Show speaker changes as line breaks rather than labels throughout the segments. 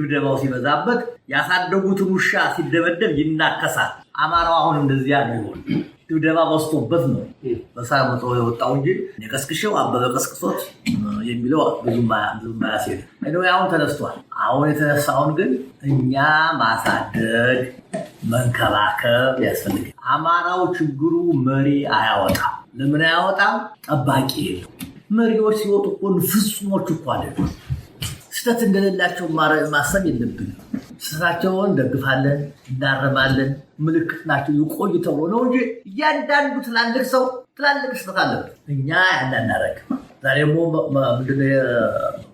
ድብደባው ሲበዛበት ያሳደጉትን ውሻ ሲደበደብ ይናከሳል። አማራው አሁን እንደዚያ ነው ይሆን ድብደባ በዝቶበት ነው በሳር መጥቶ የወጣው እንጂ የቀስቅሽው አበበ ቀስቅሶት የሚለው ብዙም ማያስል ነው። አሁን ተነስቷል። አሁን የተነሳውን ግን እኛ ማሳደግ መንከባከብ ያስፈልጋል። አማራው ችግሩ መሪ አያወጣም። ለምን አያወጣም? ጠባቂ የለው። መሪዎች ሲወጡ እኮ ፍጹሞች እኮ አይደሉም። ስህተት እንደሌላቸው ማሰብ የለብንም። ስራቸውን ደግፋለን፣ እናረማለን፣ ምልክት ናቸው ይቆዩ ተብሎ ነው እንጂ እያንዳንዱ ትላልቅ ሰው ትላልቅ ስህተት አለበት። እኛ ያናናረግ ዛሬ ደግሞ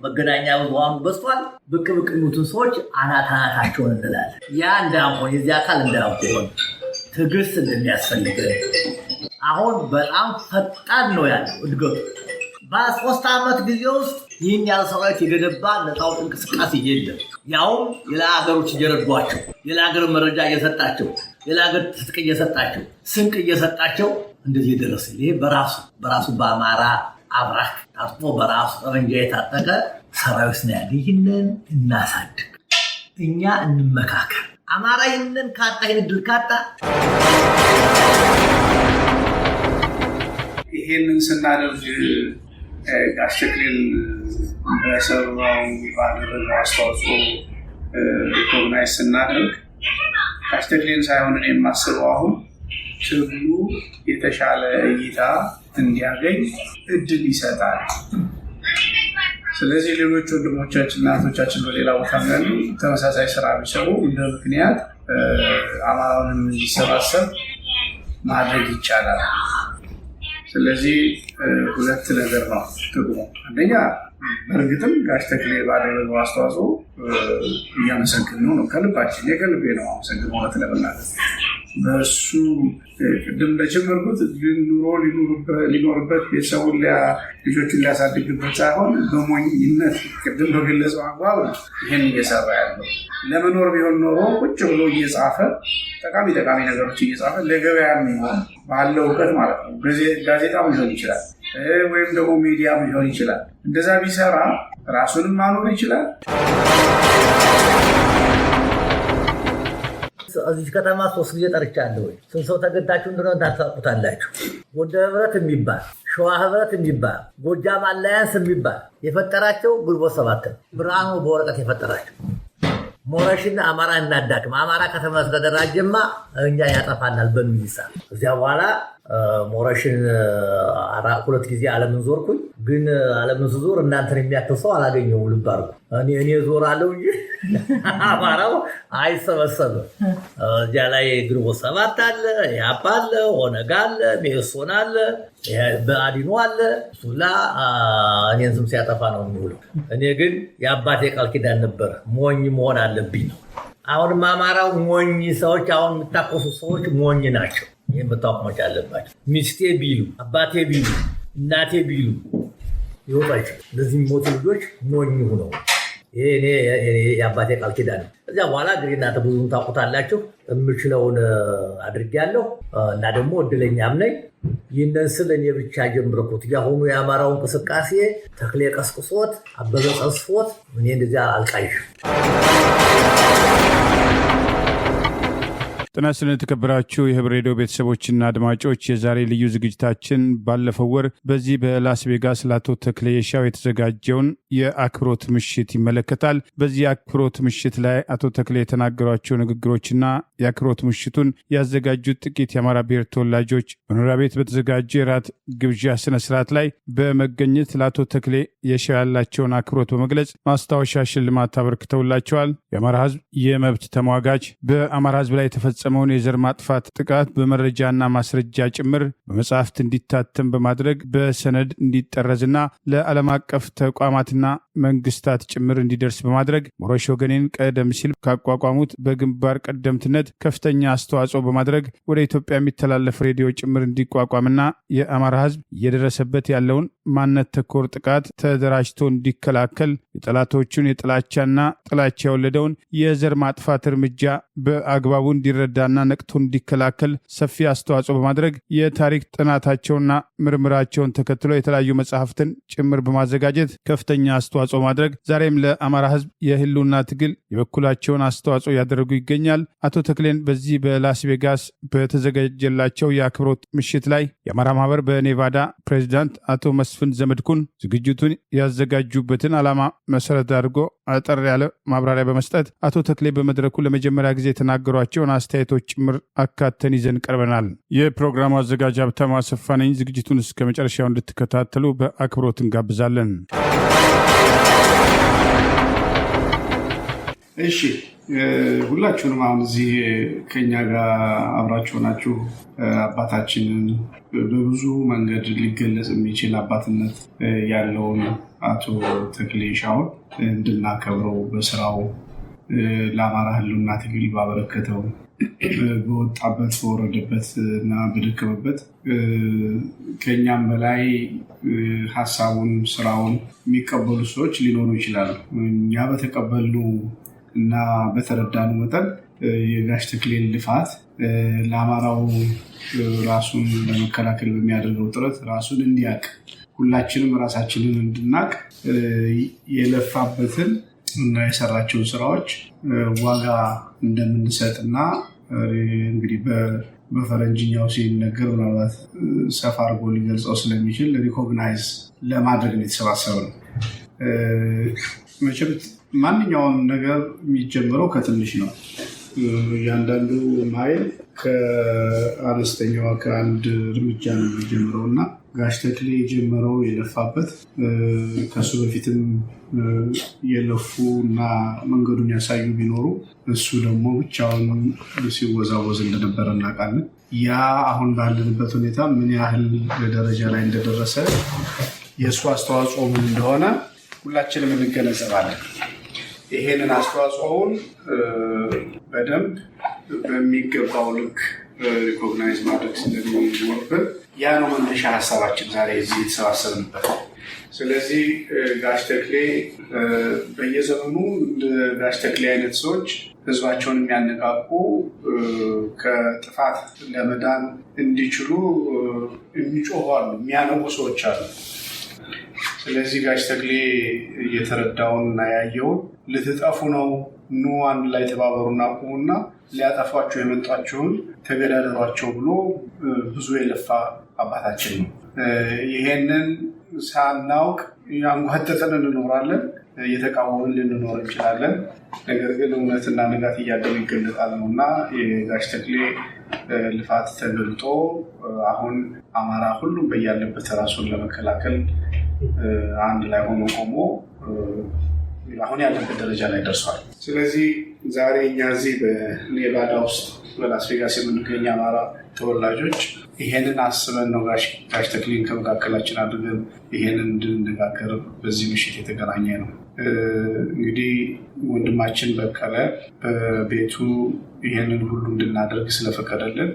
መገናኛ ብዙሃኑ በዝቷል። ብቅ የሚሉትን ሰዎች አናታቸውን እንላለን። ያ እንዳሆን የዚህ አካል እንዳሆን ትዕግስት እንደሚያስፈልገን አሁን በጣም ፈጣን ነው ያለው እድገቱ። በ3 ዓመት ጊዜ ውስጥ ይህን ያለ ሰራዊት የገነባ ነፃው እንቅስቃሴ የለም። ያውም ሌላ ሀገሮች እየረዷቸው፣ ሌላ ሀገር መረጃ እየሰጣቸው፣ ሌላ ሀገር ትጥቅ እየሰጣቸው፣ ስንቅ እየሰጣቸው እንደዚህ የደረሰ ይሄ በራሱ በአማራ አብራክ ታጥፎ በራሱ ጠመንጃ የታጠቀ ሰራዊት ነው ያለ። ይህንን እናሳድግ፣ እኛ እንመካከል። አማራ ይህንን ካጣ ይህን ድል ካጣ
ይህንን ስናደርግ ጋሽ ተክሌን በሰራው ባደረገው አስተዋጽኦ ሪኮግናይዝ ስናደርግ ጋሽ ተክሌን ሳይሆን እኔ የማስበው አሁን ትግሉ የተሻለ እይታ እንዲያገኝ እድል ይሰጣል። ስለዚህ ሌሎች ወንድሞቻችን እና እህቶቻችን በሌላ ቦታ ያሉ ተመሳሳይ ስራ ቢሰሩ እንደ ምክንያት አማራውንም እንዲሰባሰብ ማድረግ ይቻላል። ስለዚህ ሁለት ነገር ነው ጥቅሙ። አንደኛ በእርግጥም ጋሽ ተክሌ ባደረገው አስተዋጽኦ እያመሰግነው ነው ከልባችን የከልቤ ነው አመሰግነው ማለት ለምናለት በሱ ቅድም እንደጀመርኩት ኑሮ ሊኖርበት ቤተሰቡን ልጆቹን ሊያሳድግበት ሳይሆን በሞኝነት ቅድም በገለጸው አግባብ ነው ይህን እየሰራ ያለው። ለመኖር ቢሆን ኖሮ ቁጭ ብሎ እየጻፈ ጠቃሚ ነገሮች እየጻፈ ለገበያ የሚሆን ባለው እውቀት ማለት ነው። ጋዜጣም ሊሆን ይችላል ወይም ደግሞ ሚዲያም ሊሆን ይችላል። እንደዛ ቢሰራ ራሱንም ማኖር ይችላል።
እዚህ ከተማ 3 ጊዜ ጠርቻለሁ። ስንት ሰው ተገዳችሁ እንደሆነ ታውቁታላችሁ። ጎንደር ህብረት የሚባል ሸዋ ህብረት የሚባል ጎጃም አላያንስ የሚባል የፈጠራቸው ግንቦት 7 ብርሃኑ በወረቀት የፈጠራቸው ሞረሽና አማራ እናዳክም አማራ ከተማ ተደራጀማ እኛ ያጠፋናል በሚል ይሳል። እዚያ በኋላ ሞረሽን 2 ጊዜ ዓለምን ዞርኩኝ። ግን ዓለምን ዞር እናንተን የሚያክል ሰው አላገኘሁም። ልብ አድርጉ። እኔ ዞራለሁ እንጂ አማራው አይሰበሰብም። እዚያ ላይ ግንቦት 7 አለ፣ ያፓ አለ፣ ኦነግ አለ፣ ሜሶን አለ፣ በአዲኖ አለ። እሱላ እኔን ስም ሲያጠፋ ነው የሚውለው። እኔ ግን የአባቴ ቃል ኪዳን ነበር ሞኝ መሆን አለብኝ ነው። አሁንም አማራው ሞኝ ሰዎች አሁን የምታቆሱ ሰዎች ሞኝ ናቸው። ይህን መታወቅ መቻል አለባቸው። ሚስቴ ቢሉ አባቴ ቢሉ እናቴ ቢሉ ይወጣች ለዚህ ሞት ልጆች ሞኝ ሆነው ይሄ የአባቴ ቃል ኪዳን ነው። እዚያ በኋላ እንግዲህ እናንተ ብዙም ታውቁታላችሁ። የምችለውን አድርጌያለሁ እና ደግሞ እድለኛም ነኝ። ይህንን ስል እኔ ብቻ ጀምርኩት። ያሁኑ የአማራው እንቅስቃሴ ተክሌ ቀስቅሶት አበበ ቀስፎት እኔ እንደዚያ አልቃይሽም።
ጤና ይስጥልን የተከበራችሁ የህብር ሬዲዮ ቤተሰቦችና አድማጮች፣ የዛሬ ልዩ ዝግጅታችን ባለፈው ወር በዚህ በላስ ቬጋስ ለአቶ ተክሌ የሻው የተዘጋጀውን የአክብሮት ምሽት ይመለከታል። በዚህ የአክብሮት ምሽት ላይ አቶ ተክሌ የተናገሯቸው ንግግሮችና የአክብሮት ምሽቱን ያዘጋጁት ጥቂት የአማራ ብሔር ተወላጆች መኖሪያ ቤት በተዘጋጀ የራት ግብዣ ስነስርዓት ላይ በመገኘት ለአቶ ተክሌ የሻው ያላቸውን አክብሮት በመግለጽ ማስታወሻ ሽልማት አበርክተውላቸዋል። የአማራ ህዝብ የመብት ተሟጋች በአማራ ህዝብ ላይ የተፈጸመውን የዘር ማጥፋት ጥቃት በመረጃና ማስረጃ ጭምር በመጽሐፍት እንዲታተም በማድረግ በሰነድ እንዲጠረዝና ለዓለም አቀፍ ተቋማትና መንግስታት ጭምር እንዲደርስ በማድረግ ሞረሽ ወገኔን ቀደም ሲል ካቋቋሙት በግንባር ቀደምትነት ከፍተኛ አስተዋጽኦ በማድረግ ወደ ኢትዮጵያ የሚተላለፍ ሬዲዮ ጭምር እንዲቋቋምና የአማራ ህዝብ እየደረሰበት ያለውን ማንነት ተኮር ጥቃት ተደራጅቶ እንዲከላከል የጠላቶቹን የጥላቻና ጥላቻ የወለደውን የዘር ማጥፋት እርምጃ በአግባቡ እንዲረዳና ነቅቶ እንዲከላከል ሰፊ አስተዋጽኦ በማድረግ የታሪክ ጥናታቸውና ምርምራቸውን ተከትሎ የተለያዩ መጽሐፍትን ጭምር በማዘጋጀት ከፍተኛ አስተዋጽኦ አስተዋጽኦ ማድረግ ዛሬም ለአማራ ሕዝብ የህልውና ትግል የበኩላቸውን አስተዋጽኦ ያደረጉ ይገኛል። አቶ ተክሌን በዚህ በላስ ቬጋስ በተዘጋጀላቸው የአክብሮት ምሽት ላይ የአማራ ማህበር በኔቫዳ ፕሬዚዳንት አቶ መስፍን ዘመድኩን ዝግጅቱን ያዘጋጁበትን ዓላማ መሰረት አድርጎ አጠር ያለ ማብራሪያ በመስጠት አቶ ተክሌ በመድረኩ ለመጀመሪያ ጊዜ የተናገሯቸውን አስተያየቶች ጭምር አካተን ይዘን ቀርበናል። የፕሮግራሙ አዘጋጅ ሀብታሙ አሰፋ ነኝ። ዝግጅቱን እስከ መጨረሻው እንድትከታተሉ በአክብሮት እንጋብዛለን።
እሺ፣ ሁላችሁንም አሁን እዚህ ከኛ ጋር አብራችሁ ናችሁ አባታችንን በብዙ መንገድ ሊገለጽ የሚችል አባትነት ያለውን አቶ ተክሌ ሻውን እንድናከብረው በስራው ለአማራ ህልውና ትግል ባበረከተው በወጣበት በወረደበት እና በደከመበት ከኛም በላይ ሀሳቡን ስራውን የሚቀበሉ ሰዎች ሊኖሩ ይችላሉ። እኛ በተቀበልነው እና በተረዳነው መጠን የጋሽ ተክሌን ልፋት ለአማራው ራሱን ለመከላከል በሚያደርገው ጥረት ራሱን እንዲያቅ ሁላችንም ራሳችንን እንድናቅ የለፋበትን እና የሰራቸውን ስራዎች ዋጋ እንደምንሰጥና እንግዲህ በፈረንጅኛው ሲነገር ምናልባት ሰፋ አድርጎ ሊገልጸው ስለሚችል ሪኮግናይዝ ለማድረግ ነው የተሰባሰበው። መቼም ማንኛውም ነገር የሚጀምረው ከትንሽ ነው። እያንዳንዱ ማይል ከአነስተኛዋ ከአንድ እርምጃ ነው የሚጀምረው እና ጋሽ ተክሌ የጀመረው የለፋበት ከሱ በፊትም የለፉ እና መንገዱን ያሳዩ ቢኖሩ እሱ ደግሞ ብቻውን ሲወዛወዝ እንደነበረ እናውቃለን። ያ አሁን ባለንበት ሁኔታ ምን ያህል ደረጃ ላይ እንደደረሰ የእሱ አስተዋጽኦ ምን እንደሆነ ሁላችንም እንገነዘባለን። ይሄንን አስተዋጽኦውን በደንብ በሚገባው ልክ ሪኮግናይዝ ማድረግ ስለሚኖርብን ያ ነው መነሻ ሀሳባችን ዛሬ እዚህ የተሰባሰብንበት። ስለዚህ ጋሽ ተክሌ በየዘመኑ እንደ ጋሽ ተክሌ አይነት ሰዎች ህዝባቸውን የሚያነቃቁ ከጥፋት ለመዳን እንዲችሉ የሚጮሁ አሉ፣ የሚያነቁ ሰዎች አሉ። ስለዚህ ጋሽ ተክሌ እየተረዳውን እና ያየውን ልትጠፉ ነው፣ ኑ አንድ ላይ ተባበሩና ቁሙና ሊያጠፏቸው የመጧቸውን ተገዳደሯቸው ብሎ ብዙ የለፋ አባታችን ነው። ይሄንን ሳናውቅ ያንጓጠጠን እንኖራለን፣ እየተቃወምን ልንኖር እንችላለን። ነገር ግን እውነትና ንጋት እያደሩ ይገለጣል ነው እና የጋሽ ተክሌ ልፋት ተገልጦ አሁን አማራ ሁሉም በያለበት ራሱን ለመከላከል አንድ ላይ ሆኖ ቆሞ አሁን ያለበት ደረጃ ላይ ደርሷል። ስለዚህ ዛሬ እኛ እዚህ በኔቫዳ ውስጥ በላስ ቬጋስ የምንገኝ አማራ ተወላጆች ይሄንን አስበን ነው ጋሽ ተክሌን ከመካከላችን አድርገን ይሄንን እንድንነጋገር በዚህ ምሽት የተገናኘ ነው። እንግዲህ ወንድማችን በቀለ በቤቱ ይሄንን ሁሉ እንድናደርግ ስለፈቀደልን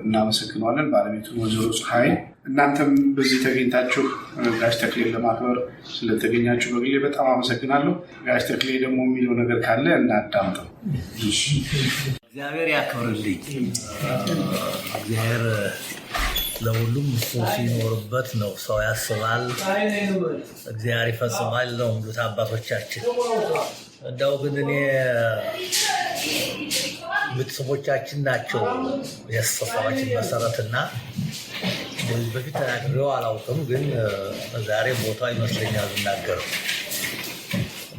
እናመሰግነዋለን። ባለቤቱን ወይዘሮ ፀሐይ፣ እናንተም በዚህ ተገኝታችሁ ጋሽ ተክሌን ለማክበር ስለተገኛችሁ በግሌ በጣም አመሰግናለሁ። ጋሽ ተክሌ ደግሞ የሚለው ነገር ካለ እናዳምጠው።
እግዚአብሔር ያክብርልኝ። እግዚአብሔር ለሁሉም እሱ ሲኖርበት ነው ሰው ያስባል፣ እግዚአብሔር ይፈጽማል ነው የሚሉት አባቶቻችን። እንደው ግን እኔ ቤተሰቦቻችን ናቸው የአስተሳሰባችን መሰረትና በፊት ተናግሬው አላውቅም፣ ግን ዛሬ ቦታው ይመስለኛል ብናገረው።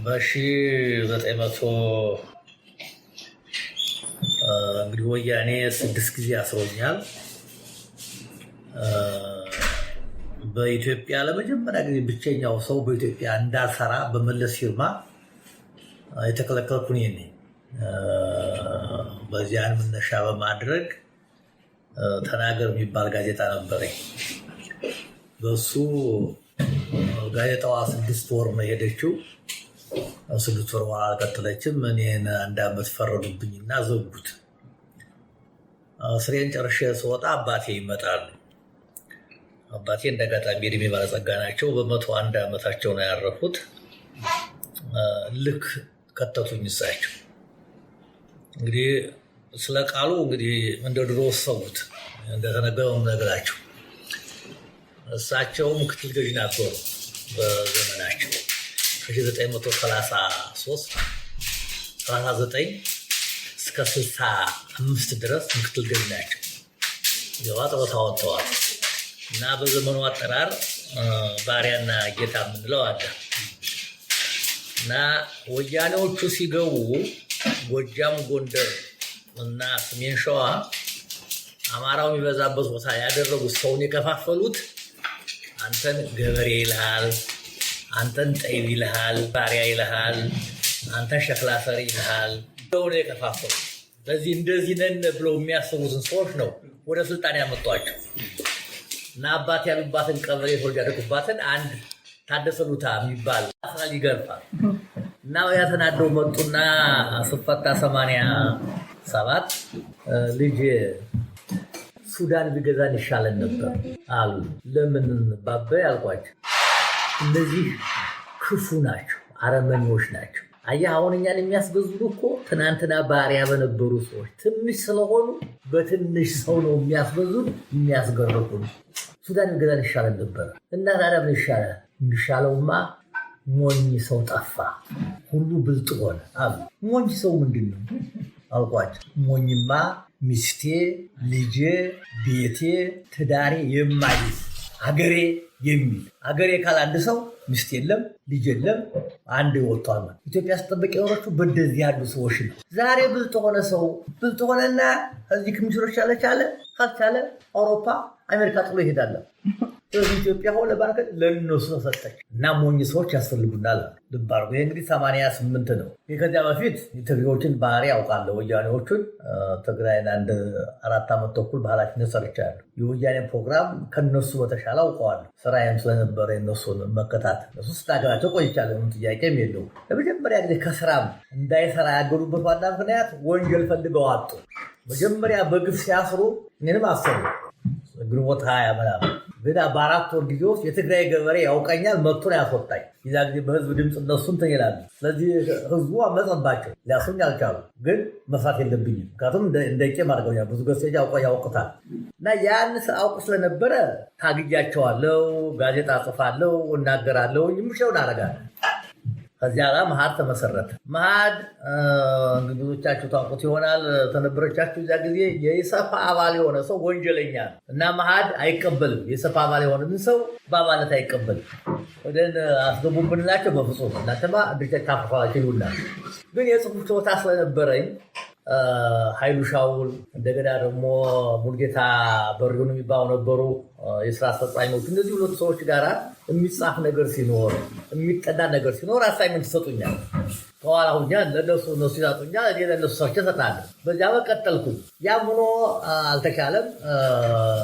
በ1900 እንግዲህ ወያኔ 6 ጊዜ አስሮኛል። በኢትዮጵያ ለመጀመሪያ ጊዜ ብቸኛው ሰው በኢትዮጵያ እንዳልሰራ በመለስ ፊርማ የተከለከልኩ እኔ ነኝ። በዚያን መነሻ በማድረግ ተናገር የሚባል ጋዜጣ ነበረኝ። በሱ ጋዜጣዋ 6 ወር ነው የሄደችው። 6 ወር አልቀጠለችም። እኔን 1 ዓመት ፈረዱብኝና ዘጉት። ስሬን ጨርሼ ስወጣ አባቴ ይመጣሉ። አባቴ እንደጋጣሚ እድሜ ባለጸጋ ናቸው። በ101 ዓመታቸው ነው ያረፉት። ልክ ከተቱኝ እሳቸው። እንግዲህ ስለ ቃሉ እንግዲህ እንደ ድሮ ሰውት እንደተነገረው ነገራቸው። እሳቸው ምክትል ገዥ ነበሩ በዘመናቸው። 39 እስከ 65 ድረስ ምክትል ገዥ ናቸው። ገባ ጡረታ ወጥተዋል እና በዘመኑ አጠራር ባሪያና ጌታ የምንለው አለ እና ወያኔዎቹ ሲገቡ ጎጃም፣ ጎንደር እና ሰሜን ሸዋ አማራው የሚበዛበት ቦታ ያደረጉት ሰውን የከፋፈሉት አንተን ገበሬ ይልሃል፣ አንተን ጠይብ ይልሃል፣ ባሪያ ይልሃል፣ አንተን ሸክላ ሰሪ ይልሃል ብለው ነው የከፋፈሉት። በዚህ እንደዚህ ነን ብለው የሚያስቡትን ሰዎች ነው ወደ ስልጣን ያመጧቸው እና አባት ያሉባትን ቀበሌ ሰዎች ያደጉባትን አንድ ታደሰ ሉታ የሚባል አስራል ይገርፋል እና ያተናደው መጡና ስፈታ 87 ልጅ ሱዳን ቢገዛን ይሻለን ነበር አሉ። ለምን ባባይ አልኳቸው። እነዚህ ክፉ ናቸው፣ አረመኔዎች ናቸው። አየህ አሁን እኛን የሚያስገዙት እኮ ትናንትና ባሪያ በነበሩ ሰዎች ትንሽ ስለሆኑ በትንሽ ሰው ነው የሚያስገዙት፣ የሚያስገርፉን። ሱዳን ቢገዛን ይሻለን ነበር እና ታዲያ ምን ይሻላል? የሚሻለውማ ሞኝ ሰው ጠፋ፣ ሁሉ ብልጥ ሆነ አሉ። ሞኝ ሰው ምንድን ነው አልኳቸው። ሞኝማ ሚስቴ፣ ልጄ፣ ቤቴ፣ ትዳሬ የማይዝ አገሬ የሚል አገሬ ካል አንድ ሰው ሚስት የለም ልጅ የለም አንድ ወጥቷል። ኢትዮጵያ ስጠበቅ የኖረችው በእንደዚህ ያሉ ሰዎች ነው። ዛሬ ብልጥ ሆነ ሰው ብልጥ ሆነና እዚህ ክምችሎች ያለቻለ ካልቻለ አውሮፓ አሜሪካ ጥሎ ይሄዳል። ስለዚህ ኢትዮጵያ ሆነ ባርከት ለነሱ ሰጠች እና ሞኝ ሰዎች ያስፈልጉናል። ልብ አድርጎ ይህ እንግዲህ 88 ነው። ከዚያ በፊት የትግሬዎችን ባህሪ ያውቃለሁ። ወያኔዎቹን ትግራይን አንድ 4 ዓመት ተኩል በኃላፊነት ሰርቻለሁ። የወያኔ ፕሮግራም ከነሱ በተሻለ አውቀዋለሁ። ስራዬም ስለነበረ የነሱን መከታተል እሱ ስታገራቸው ቆይቻለሁ። ጥያቄም የለውም። ለመጀመሪያ ጊዜ ከስራም እንዳይሰራ ያገሉበት ዋና ምክንያት ወንጀል ፈልገው አጡ። መጀመሪያ በግፍ ሲያስሩ እኔንም አሰሩ ግንቦት 20 ምናምን ግን በ4 ወር ጊዜ ውስጥ የትግራይ ገበሬ ያውቀኛል መጥቶ ነው ያስወጣኝ። የዛ ጊዜ በህዝብ ድምፅ እነሱን እንትን ይላሉ። ስለዚህ ህዝቡ አመፀባቸው፣ ሊያስሩኝ አልቻሉ። ግን መስራት የለብኝም ምክንያቱም እንደ ቄም አድርገውኛል። ብዙ ገሴጃ ያውቁታል እና ያን አውቁ ስለነበረ ታግያቸዋለሁ። ጋዜጣ ጽፋለሁ፣ እናገራለሁ፣ የምችለውን አደርጋለሁ። ከዚያ ጋር መሀድ ተመሰረተ። መሀድ እንግዶቻችሁ ታውቁት ይሆናል። ተነበረቻችሁ እዚያ ጊዜ የኢሰፓ አባል የሆነ ሰው ወንጀለኛ ነው እና መሀድ አይቀበልም። የኢሰፓ አባል የሆነ ሰው በአባልነት አይቀበልም። ወደን አስገቡን ብንላቸው በፍጹም እናንተማ ድርጅት ታፈፋላቸው ይሉናል። ግን የጽሁፍ ችሎታ ስለነበረኝ ኃይሉ ሻውል እንደገና ደግሞ ሙልጌታ በሪሁን የሚባሉ ነበሩ የስራ አስፈጻሚዎች። እነዚህ ሁለቱ ሰዎች ጋር የሚጻፍ ነገር ሲኖር የሚጠና ነገር ሲኖር አሳይመንት ይሰጡኛል። ከኋላ ሁኛ ለነሱ ይሰጡኛል፣ እኔ ለነሱ ሰርቼ እሰጣለሁ። በዚያ በቀጠልኩኝ። ያም ሆኖ አልተቻለም።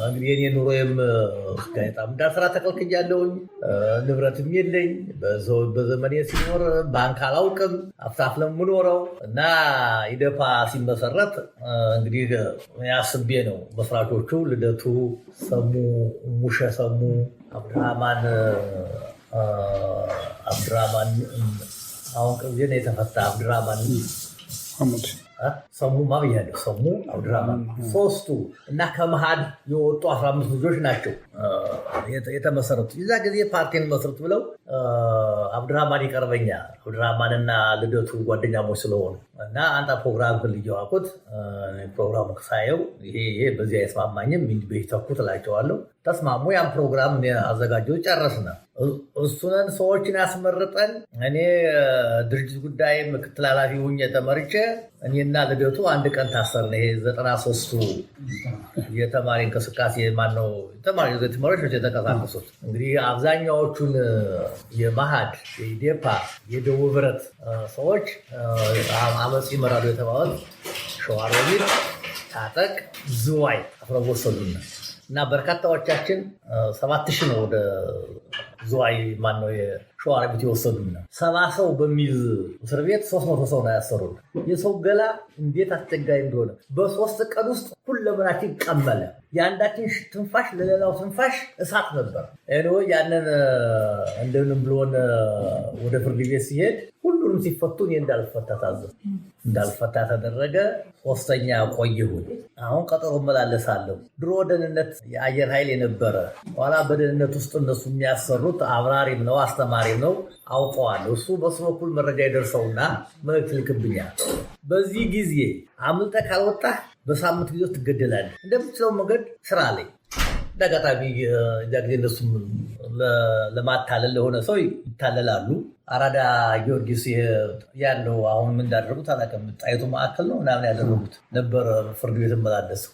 እንግዲህ የኔ ኑሮዬም ጋዜጣም እንዳልሰራ ተከልክያለሁኝ። ንብረትም የለኝ። በዘመኔ ሲኖር ባንክ አላውቅም። አፍታፍ ለምኖረው እና ኢዴፓ ሲመሰረት እንግዲህ ያስቤ ነው። መስራቾቹ ልደቱ ሰሙ፣ ሙሸ ሰሙ፣ አብድራማን አሁን ቅርብ ጊዜ የተፈታ አብድራማን ሰሙ ማብያለሁ። ሰሙ አብድራማን ሶስቱ እና ከመሀድ የወጡ 15 ልጆች ናቸው የተመሰረቱ። የዛ ጊዜ ፓርቲን መስርት ብለው አብድራማን ይቀርበኛል። አብድራማንና ልደቱ ጓደኛሞች ስለሆኑ እና አንተ ፕሮግራም ልየዋቁት ፕሮግራሙ ሳየው ይሄ በዚህ አይስማማኝም በይተኩ ትላቸዋለሁ። ተስማሙ። ያን ፕሮግራም አዘጋጀው ጨረስነ። እሱንን ሰዎችን ያስመርጠን እኔ ድርጅት ጉዳይ ምክትል ኃላፊ ሁኜ ተመርጬ እኔና ልደቱ አንድ ቀን ታሰርነ። ይሄ 93ቱ የተማሪ እንቅስቃሴ ማነው ተማሪዎች የተንቀሳቀሱት እንግዲህ አብዛኛዎቹን የመሀድ የኢዴፓ የደቡብ ህብረት ሰዎች አመፅ ይመራሉ የተባሉት ሸዋሮቢት፣ ታጠቅ፣ ዝዋይ አፍረው ወሰዱና እና በርካታዎቻችን 7000 ነው ወደ ዝዋይ ማነው የሸዋሮቢት የወሰዱና 70 ሰው በሚል እስር ቤት 300 ሰው ነው ያሰሩት። የሰው ገላ እንዴት አስቸጋሪ እንደሆነ በ3 ቀን ውስጥ ሁለመናችን ቀመለ። የአንዳችን ትንፋሽ ለሌላው ትንፋሽ እሳት ነበር። ያንን እንደምንም ብሎን ወደ ፍርድ ቤት ሲሄድ ሁሉንም ሁሉም ሲፈቱ እኔ እንዳልፈታ ተደረገ። 3ኛ ቆየሁኝ። አሁን ቀጠሮ እመላለሳለሁ። ድሮ ደህንነት የአየር ኃይል የነበረ ኋላ በደህንነት ውስጥ እነሱ የሚያሰሩት አብራሪም ነው አስተማሪም ነው አውቀዋለሁ። እሱ በሱ በኩል መረጃ ይደርሰውና መልዕክት ልክብኛል። በዚህ ጊዜ አምልጠህ ካልወጣህ በሳምንት ጊዜ ትገደላለህ። እንደምትችለው መንገድ ስራ ላይ እንዳጋጣሚ እዛ ጊዜ እነሱም ለማታለል ለሆነ ሰው ይታለላሉ። አራዳ ጊዮርጊስ ያለው አሁን ምን እንዳደረጉት አላውቅም። ጣይቱ ማዕከል ነው ምናምን ያደረጉት ነበር ፍርድ ቤት መላለሰው።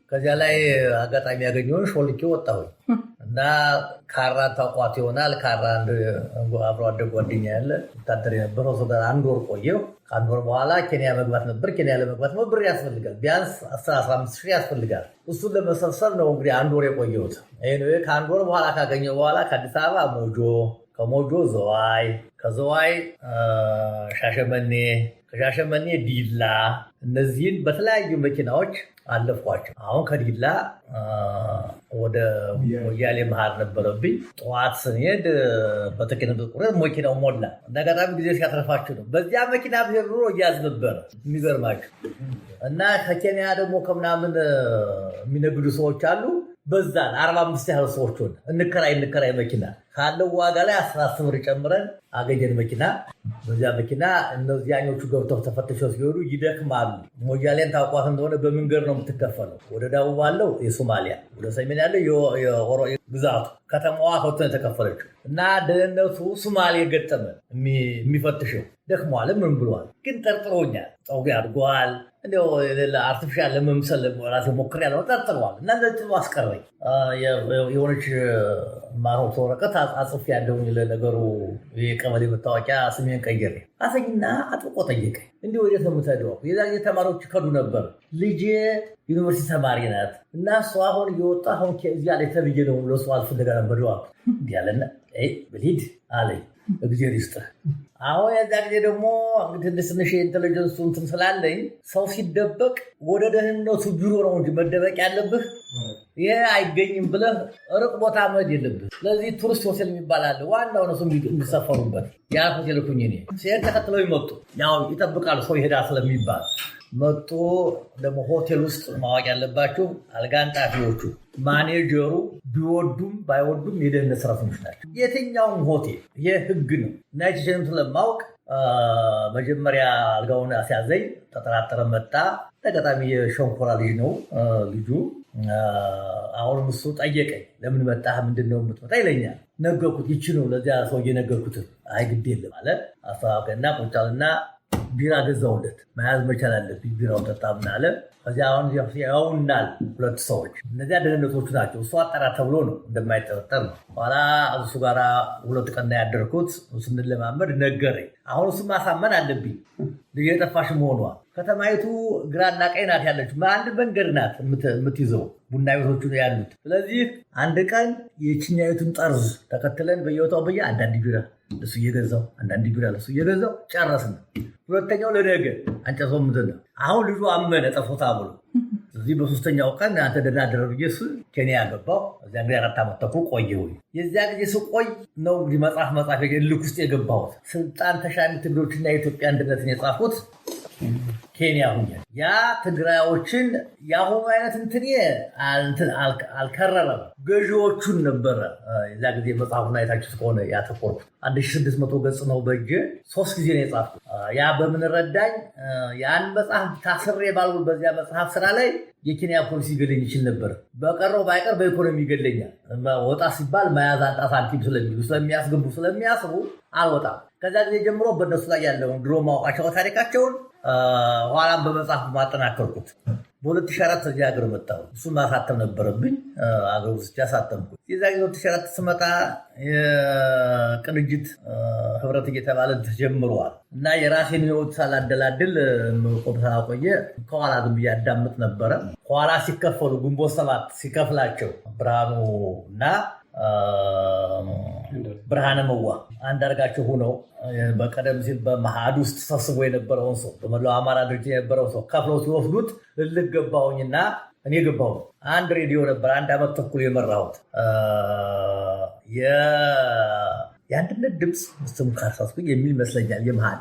ከዚያ ላይ አጋጣሚ ያገኘውን ሾልኬ ወጣሁኝ እና ካራ ታቋት ይሆናል። ካራ አብሮ አደግ ጓደኛ ያለ ወታደር የነበረው ሰው ጋር 1 ወር ቆየሁ። ከ1 ወር በኋላ ኬንያ መግባት ነበር። ኬንያ ለመግባት ብር ያስፈልጋል። ቢያንስ 15 ሺህ ያስፈልጋል። እሱን ለመሰብሰብ ነው እንግዲህ 1 ወር የቆየሁት። ከ1 ወር በኋላ ካገኘሁ በኋላ ከአዲስ አበባ ሞጆ፣ ከሞጆ ዘዋይ፣ ከዘዋይ ሻሸመኔ፣ ከሻሸመኔ ዲላ፣ እነዚህን በተለያዩ መኪናዎች አለፍኳቸው። አሁን ከዲላ ወደ ሞያሌ መሃል ነበረብኝ። ጠዋት ስንሄድ በተኪነት ቁረት መኪናው ሞላ። እንደጋጣሚ ጊዜ ሲያትረፋችሁ ነው። በዚያ መኪና ብሄር ኑሮ እያዝ ነበረ የሚገርማችሁ። እና ከኬንያ ደግሞ ከምናምን የሚነግዱ ሰዎች አሉ። በዛን 45 ያህል ሰዎች ሆነ እንከራይ መኪና ካለው ዋጋ ላይ 10 ብር ጨምረን አገኘን መኪና። በዚያ መኪና እነዚያኞቹ ገብተው ተፈትሸው ሲሄዱ ይደክማሉ። ሞያሌን ታውቋት እንደሆነ በመንገድ ነው የምትከፈለው። ወደ ደቡብ አለው የሶማሊያ፣ ወደ ሰሜን ያለው የኦሮ ግዛቱ ከተማዋ ከቶ የተከፈለችው እና ደህንነቱ ሶማሌ ገጠመን የሚፈትሸው ደክሟል። ምን ብሏል ግን ጠርጥሮኛል። ፀጉሬ አድጓል። እንደው አርቲፊሻል ለመምሰል ራሴ ሞክሬያለሁ። ጠርጥሯል እና እንደዚህ አስቀረኝ። የሆነች ማሮቶ ወረቀት አጽፌ ያለሁኝ ለነገሩ የቀበሌ መታወቂያ ስሜን ቀይሬ አሰኝና አጥብቆ ጠየቀኝ። እንዲህ ወዴት ነው የምትሄደው? የዛ ጊዜ ተማሪዎች ይከዱ ነበር። ልጄ ዩኒቨርሲቲ ተማሪ ናት እና እሷ አሁን እየወጣ አሁን እዚያ ላይ ተብዬ ነው ለእሱ አልፈልጋ ነበር እንዲህ ያለና ብሊድ አለኝ። እግዚአብሔር ይስጥህ። አሁን የዛ ጊዜ ደግሞ እንግዲህ ትንሽ የኢንቴሊጀንሱ እንትን ስላለኝ ሰው ሲደበቅ ወደ ደህንነቱ ቢሮ ነው እንጂ መደበቅ ያለብህ ይሄ አይገኝም ብለህ ርቅ ቦታ መሄድ የለብህ። ስለዚህ ቱሪስት ሆቴል የሚባል አለ። ዋናው ነው የሚሰፈሩበት። ያ ሆቴል ኩኝ እኔ ሲሄድ ተከትለው ይመጡ። ያው ይጠብቃሉ ሰው ይሄዳል ስለሚባል መጡ። ደግሞ ሆቴል ውስጥ ማወቅ ያለባቸው አልጋ አንጣፊዎቹ፣ ማኔጀሩ ቢወዱም ባይወዱም የደህንነት ሰራተኞች ናቸው። የትኛውም ሆቴል የህግ ነው እና ይችንም ስለማውቅ መጀመሪያ አልጋውን አስያዘኝ። ተጠራጠረ። መጣ። ተገጣሚ የሸንኮራ ልጅ ነው ልጁ። አሁንም እሱ ጠየቀኝ። ለምን መጣህ? ምንድነው የምትመጣ ይለኛል። ነገርኩት። ይቺ ነው ለዚያ ሰውዬ ነገርኩት። አይ ግድ የለም አለ። አስተዋወቀና ቁጫልና ቢራ ገዛውለት። መያዝ መቻል አለብኝ ቢራውን ጠጣ ምን አለ። ከዚያ አሁን ያውናል 2 ሰዎች። እነዚያ ደህንነቶቹ ናቸው። እሱ አጠራ ተብሎ ነው እንደማይጠረጠር ነው። ኋላ እሱ ጋር 2 ቀን ያደርኩት ስንለማመድ ነገረኝ። አሁን እሱ ማሳመን አለብኝ ልጅ የጠፋሽ መሆኗ። ከተማይቱ ግራና ቀኝ ናት ያለችው። አንድ መንገድ ናት የምትይዘው። ቡና ቤቶቹ ነው ያሉት። ስለዚህ አንድ ቀን የችኛይቱን ጠርዝ ተከትለን በየወጣው አንዳንድ ቢራ ለሱ እየገዛው አንዳንድ ቢራ ለሱ እየገዛው ጨረስን። ሁለተኛው ለነገ አንጨሰው ምንድን ነው። አሁን ልጁ አመነ ጠፎታ ብሎ። ስለዚህ በ3ኛው ቀን አንተ ደህና አደረሩ ብዬሽ ኬንያ ገባሁ። እዚያ እንግዲህ 4 ዓመት ተኩል ቆየሁኝ። የዚያ ጊዜ ስቆይ ነው እንግዲህ መጽሐፍ ልክ ውስጥ የገባሁት። ስልጣን ተሻሚ ትግሎችና የኢትዮጵያ አንድነትን የጻፉት ኬንያ ሁኛ። ያ ትግራዮችን የአሁኑ አይነት እንትን አልከረረም። ገዢዎቹን ነበረ። የዛ ጊዜ መጽሐፉን አይታችሁት ከሆነ ያተኮርኩት 1600 ገጽ ነው። በእጄ 3 ጊዜ ነው የጻፍኩት። ያ በምን ረዳኝ? ያን መጽሐፍ ታስሬ ባልኩ በዚያ መጽሐፍ ስራ ላይ የኬንያ ፖሊስ ይገለኝ ይችል ነበር። በቀረው ባይቀር በኢኮኖሚ ይገለኛል። ወጣ ሲባል መያዝ አንጣ ሳንቲም ስለሚሉ ስለሚያስገቡ ስለሚያስሩ አልወጣም። ከዛ ጊዜ ጀምሮ በእነሱ ላይ ያለውን ድሮ ማወቃቸው ታሪካቸውን ኋላም በመጽሐፍ ማጠናከርኩት። በ2004 እዚህ ሀገር መጣሁ። እሱን ማሳተም ነበረብኝ። አገር ውስጥ ያሳተምኩት የዛ ጊዜ 2004 ስመጣ የቅንጅት ህብረት እየተባለ ተጀምሯል እና የራሴን ህይወት ሳላደላድል ቆየ። ከኋላ ዝም ብዬ አዳምጥ ነበረ። ኋላ ሲከፈሉ ግንቦት 7 ሲከፍላቸው ብርሃኑ እና ብርሃነ መዋ አንዳርጋቸው ሆነው በቀደም ሲል በመሃድ ውስጥ ተሰብስቦ የነበረውን ሰው በመላው አማራ ድርጅት የነበረው ሰው ከፍለው ሲወስዱት እልክ ገባሁኝና እኔ ገባሁ። አንድ ሬዲዮ ነበር 1 ዓመት ተኩል የመራሁት። የአንድነት ድምፅ ስም ካሳስኩኝ የሚል ይመስለኛል። የመሃል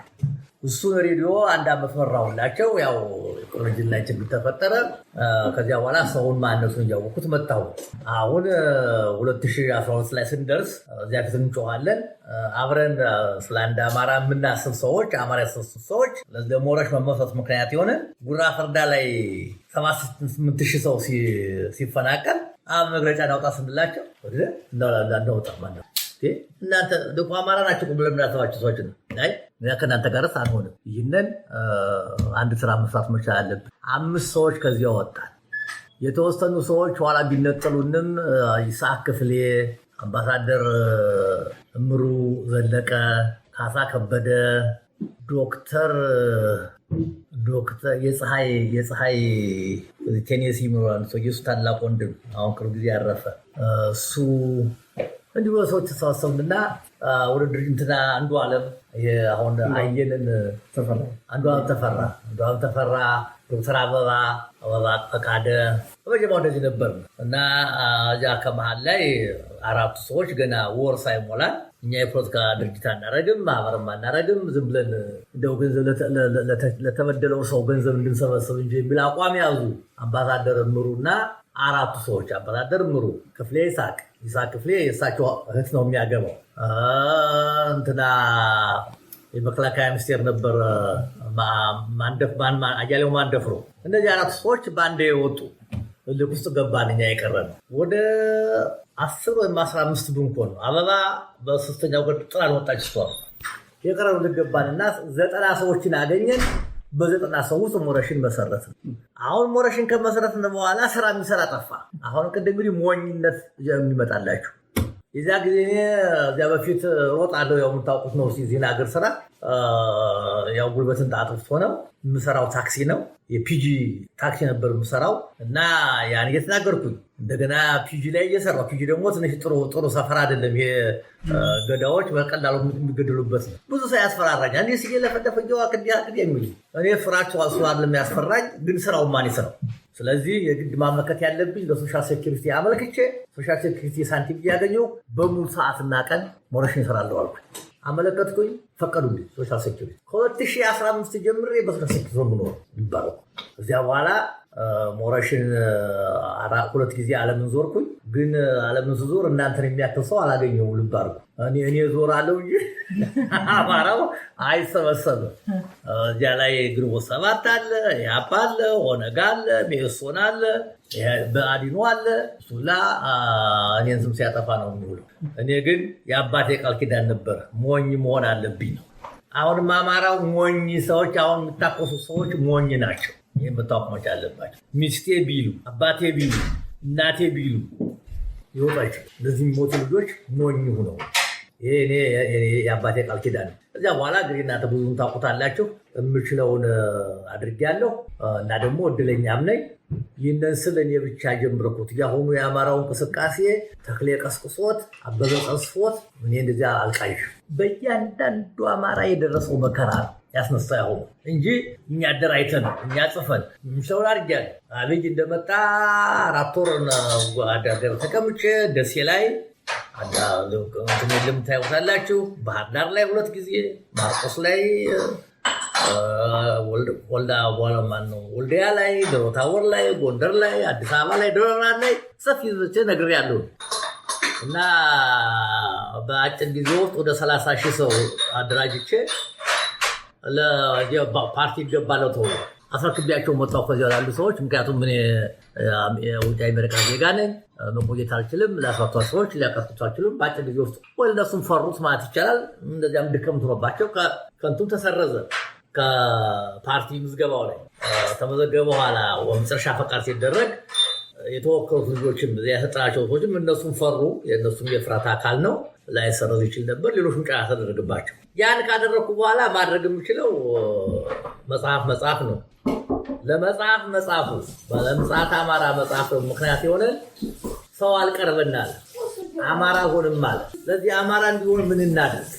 እሱን ሬዲዮ 1 ዓመት መራሁላቸው። ያው የኮሌጅን ላይ ችግር ተፈጠረ። ከዚያ በኋላ ሰውን ማነሱን እያወቅኩት መጣሁ። አሁን 2012 ላይ ስንደርስ እዚያ ፊት እንጮኋለን። አብረን ስለ አንድ አማራ የምናስብ ሰዎች፣ አማራ ያሰሱ ሰዎች ለሞረሽ መመስረት ምክንያት የሆነ ጉራ ፈርዳ ላይ 78,000 ሰው ሲፈናቀል መግለጫ እናውጣ ስንላቸው እንዳወጣ ማለት ነው። እናንተ ደግሞ አማራ ናቸው ብለን የምናስባቸው ሰዎች ነው። ከእናንተ ጋርስ አንሆንም። ይህንን አንድ ስራ መስራት መቻል አለብን። 5 ሰዎች ከዚያ ወጣል። የተወሰኑ ሰዎች ኋላ ቢነጠሉንም ይስሐቅ ክፍሌ፣ አምባሳደር እምሩ ዘለቀ፣ ካሳ ከበደ፣ ዶክተር የፀሐይ ቴኔሲ ምሯን ሰው የሱ ታላቅ ወንድም አሁን ቅርብ ጊዜ ያረፈ እሱ እንዲሁ ሰዎች ተሰባሰቡና ወደ ድርጅትና አንዱ ዓለም አሁን አየንን አንዱ ዓለም ተፈራ፣ ዶክተር አበባ ፈቃደ በመጀመሪያው እንደዚህ ነበር እና እዚያ ከመሀል ላይ 4 ሰዎች ገና ወር ሳይሞላል እኛ የፖለቲካ ድርጅት አናረግም፣ ማህበርም አናረግም፣ ዝም ብለን እንደው ገንዘብ ለተበደለው ሰው ገንዘብ እንድንሰበስብ እንጂ የሚል አቋም ያዙ። አምባሳደር እምሩና 4 ሰዎች አምባሳደር እምሩ ክፍሌ፣ ይስሐቅ ክፍሌ የእሳቸው እህት ነው የሚያገባው። እንትና የመከላከያ ሚኒስቴር ነበር አያሌው ማንደፍሮ። እነዚህ 4 ሰዎች በአንዴ ወጡ። ልክ ውስጥ ገባን። እኛ የቀረን ወደ 10 ወይም 15 ድንኮን ነው። አበባ በ3ኛው ቀን ጥራ ወጣች። እሷ የቀረን ልገባንና 90 ሰዎችን አገኘን። በ90 ሰው ውስጥ ሞረሽን መሰረት ነው። አሁን ሞረሽን ከመሰረትን በኋላ ስራ የሚሰራ ጠፋ። አሁን ቅድም እንግዲህ ሞኝነት የሚመጣላችሁ የዚያ ጊዜ እዚያ በፊት ሮጣለሁ። ያው የምታውቁት ነው። ዜና ሀገር ስራ ያው ጉልበትን ጣጥፍት ሆነው የምሰራው ታክሲ ነው። የፒጂ ታክሲ ነበር የምሰራው እና ያን እየተናገርኩኝ እንደገና ፒጂ ላይ እየሰራው። ፒጂ ደግሞ ትንሽ ጥሩ ሰፈር አይደለም። ይሄ ገዳዎች በቀላሉ የሚገደሉበት ነው። ብዙ ሰው ያስፈራራኝ። አንዴ ሲገ ለፈደፈጀው አቅድ የሚሉ እኔ ፍራቸው አስዋር ለሚያስፈራኝ ግን ስራው ማን ይሰራው? ስለዚህ የግድ ማመልከት ያለብኝ ለሶሻል ሴኩሪቲ አመልክቼ ሶሻል ሴኩሪቲ ሳንቲም እያገኘሁ በሙሉ ሰዓትና ቀን ሞረሽን እሰራለሁ አልኩኝ። አመለከትኩኝ፣ ፈቀዱልኝ። ሶሻል ሴኩሪቲ ከ2015 ጀምሬ በሶሻል ሴኩሪቲ ነው የምኖረው ይባላል። እዚያ በኋላ ሞረሽን 2 ጊዜ ዓለምን ዞርኩኝ። ግን ዓለምን ስዞር እናንተን የሚያክል ሰው አላገኘሁም። ልባርኩ እኔ ዞራለሁ እንጂ አማራው አይሰበሰብም። እዚያ ላይ ግንቦት 7 አለ፣ ያፓ አለ፣ ኦነግ አለ፣ ሜሶን አለ፣ በአዲኖ አለ። እሱላ እኔን ስም ሲያጠፋ ነው የሚውለው። እኔ ግን የአባቴ ቃል ኪዳን ነበር፣ ሞኝ መሆን አለብኝ ነው። አሁንም አማራው ሞኝ ሰዎች፣ አሁን የምታቆሱ ሰዎች ሞኝ ናቸው። ይህም መታወቅ መቻል አለባቸው። ሚስቴ ቢሉ፣ አባቴ ቢሉ፣ እናቴ ቢሉ ይወጡ አይችሉም። እነዚህ የሚሞቱ ልጆች ሞኝ ሁነው ይሄ የአባቴ ቃል ኪዳን ነው። እዚያ በኋላ እንግዲህ እናንተ ብዙም ታውቁታላችሁ። የምችለውን አድርጌያለሁ እና ደግሞ እድለኛም ነኝ። ይህንን ስል እኔ ብቻ ጀምርኩት። ያሁኑ የአማራው እንቅስቃሴ ተክሌ ቀስቅሶት፣ አበበ ቀስፎት እኔ እንደዚያ አልቃይሽም። በእያንዳንዱ አማራ የደረሰው መከራ ያስነሳ ያሆኑ እንጂ እኛ አደራጅተን እኛ ጽፈን ምሽውን አድርጊያለሁ። አብይ እንደመጣ 4 ወር አዳገር ተቀምጬ ደሴ ላይ ታዩታላችሁ። ባህር ዳር ላይ 2 ጊዜ፣ ማርቆስ ላይ ወልዲያ ላይ፣ ደብረ ታቦር ላይ፣ ጎንደር ላይ፣ አዲስ አበባ ላይ፣ ደብረ ብርሃን ላይ ሰፊ ይዘቼ ነግሬያለሁ እና በአጭር ጊዜ ውስጥ ወደ 30,000 ሰው አደራጅቼ ፓርቲ ይገባለው ተብሎ አስረክቢያቸው መጣሁ። ከዚያ ላሉ ሰዎች ምክንያቱም እኔ የውጭ አሜሪካ ዜጋ ነኝ፣ መቆየት አልችልም። ላስፈቷቸው ሰዎች ሊያቀርቱት አልችልም። በአጭር ጊዜ ውስጥ ወይ እነሱም ፈሩት ማለት ይቻላል። እንደዚያም ድከም ትኖባቸው ከንቱም ተሰረዘ። ከፓርቲ ምዝገባው ላይ ተመዘገበ በኋላ መጨረሻ ፈቃድ ሲደረግ የተወከሉት ልጆችም ያሰጠናቸው ሰዎችም እነሱም ፈሩ። የእነሱም የፍርሃት አካል ነው፣ ላይሰረዝ ይችል ነበር። ሌሎችም ጫና ተደረግባቸው። ያን ካደረግኩ በኋላ ማድረግ የምችለው መጽሐፍ ነው። ለመጽሐፉ ለምጽአተ አማራ መጽሐፍ ምክንያት የሆነ ሰው አልቀርብናል፣ አማራ ሆንም አለ። ስለዚህ አማራ እንዲሆን ምን እናድርግ?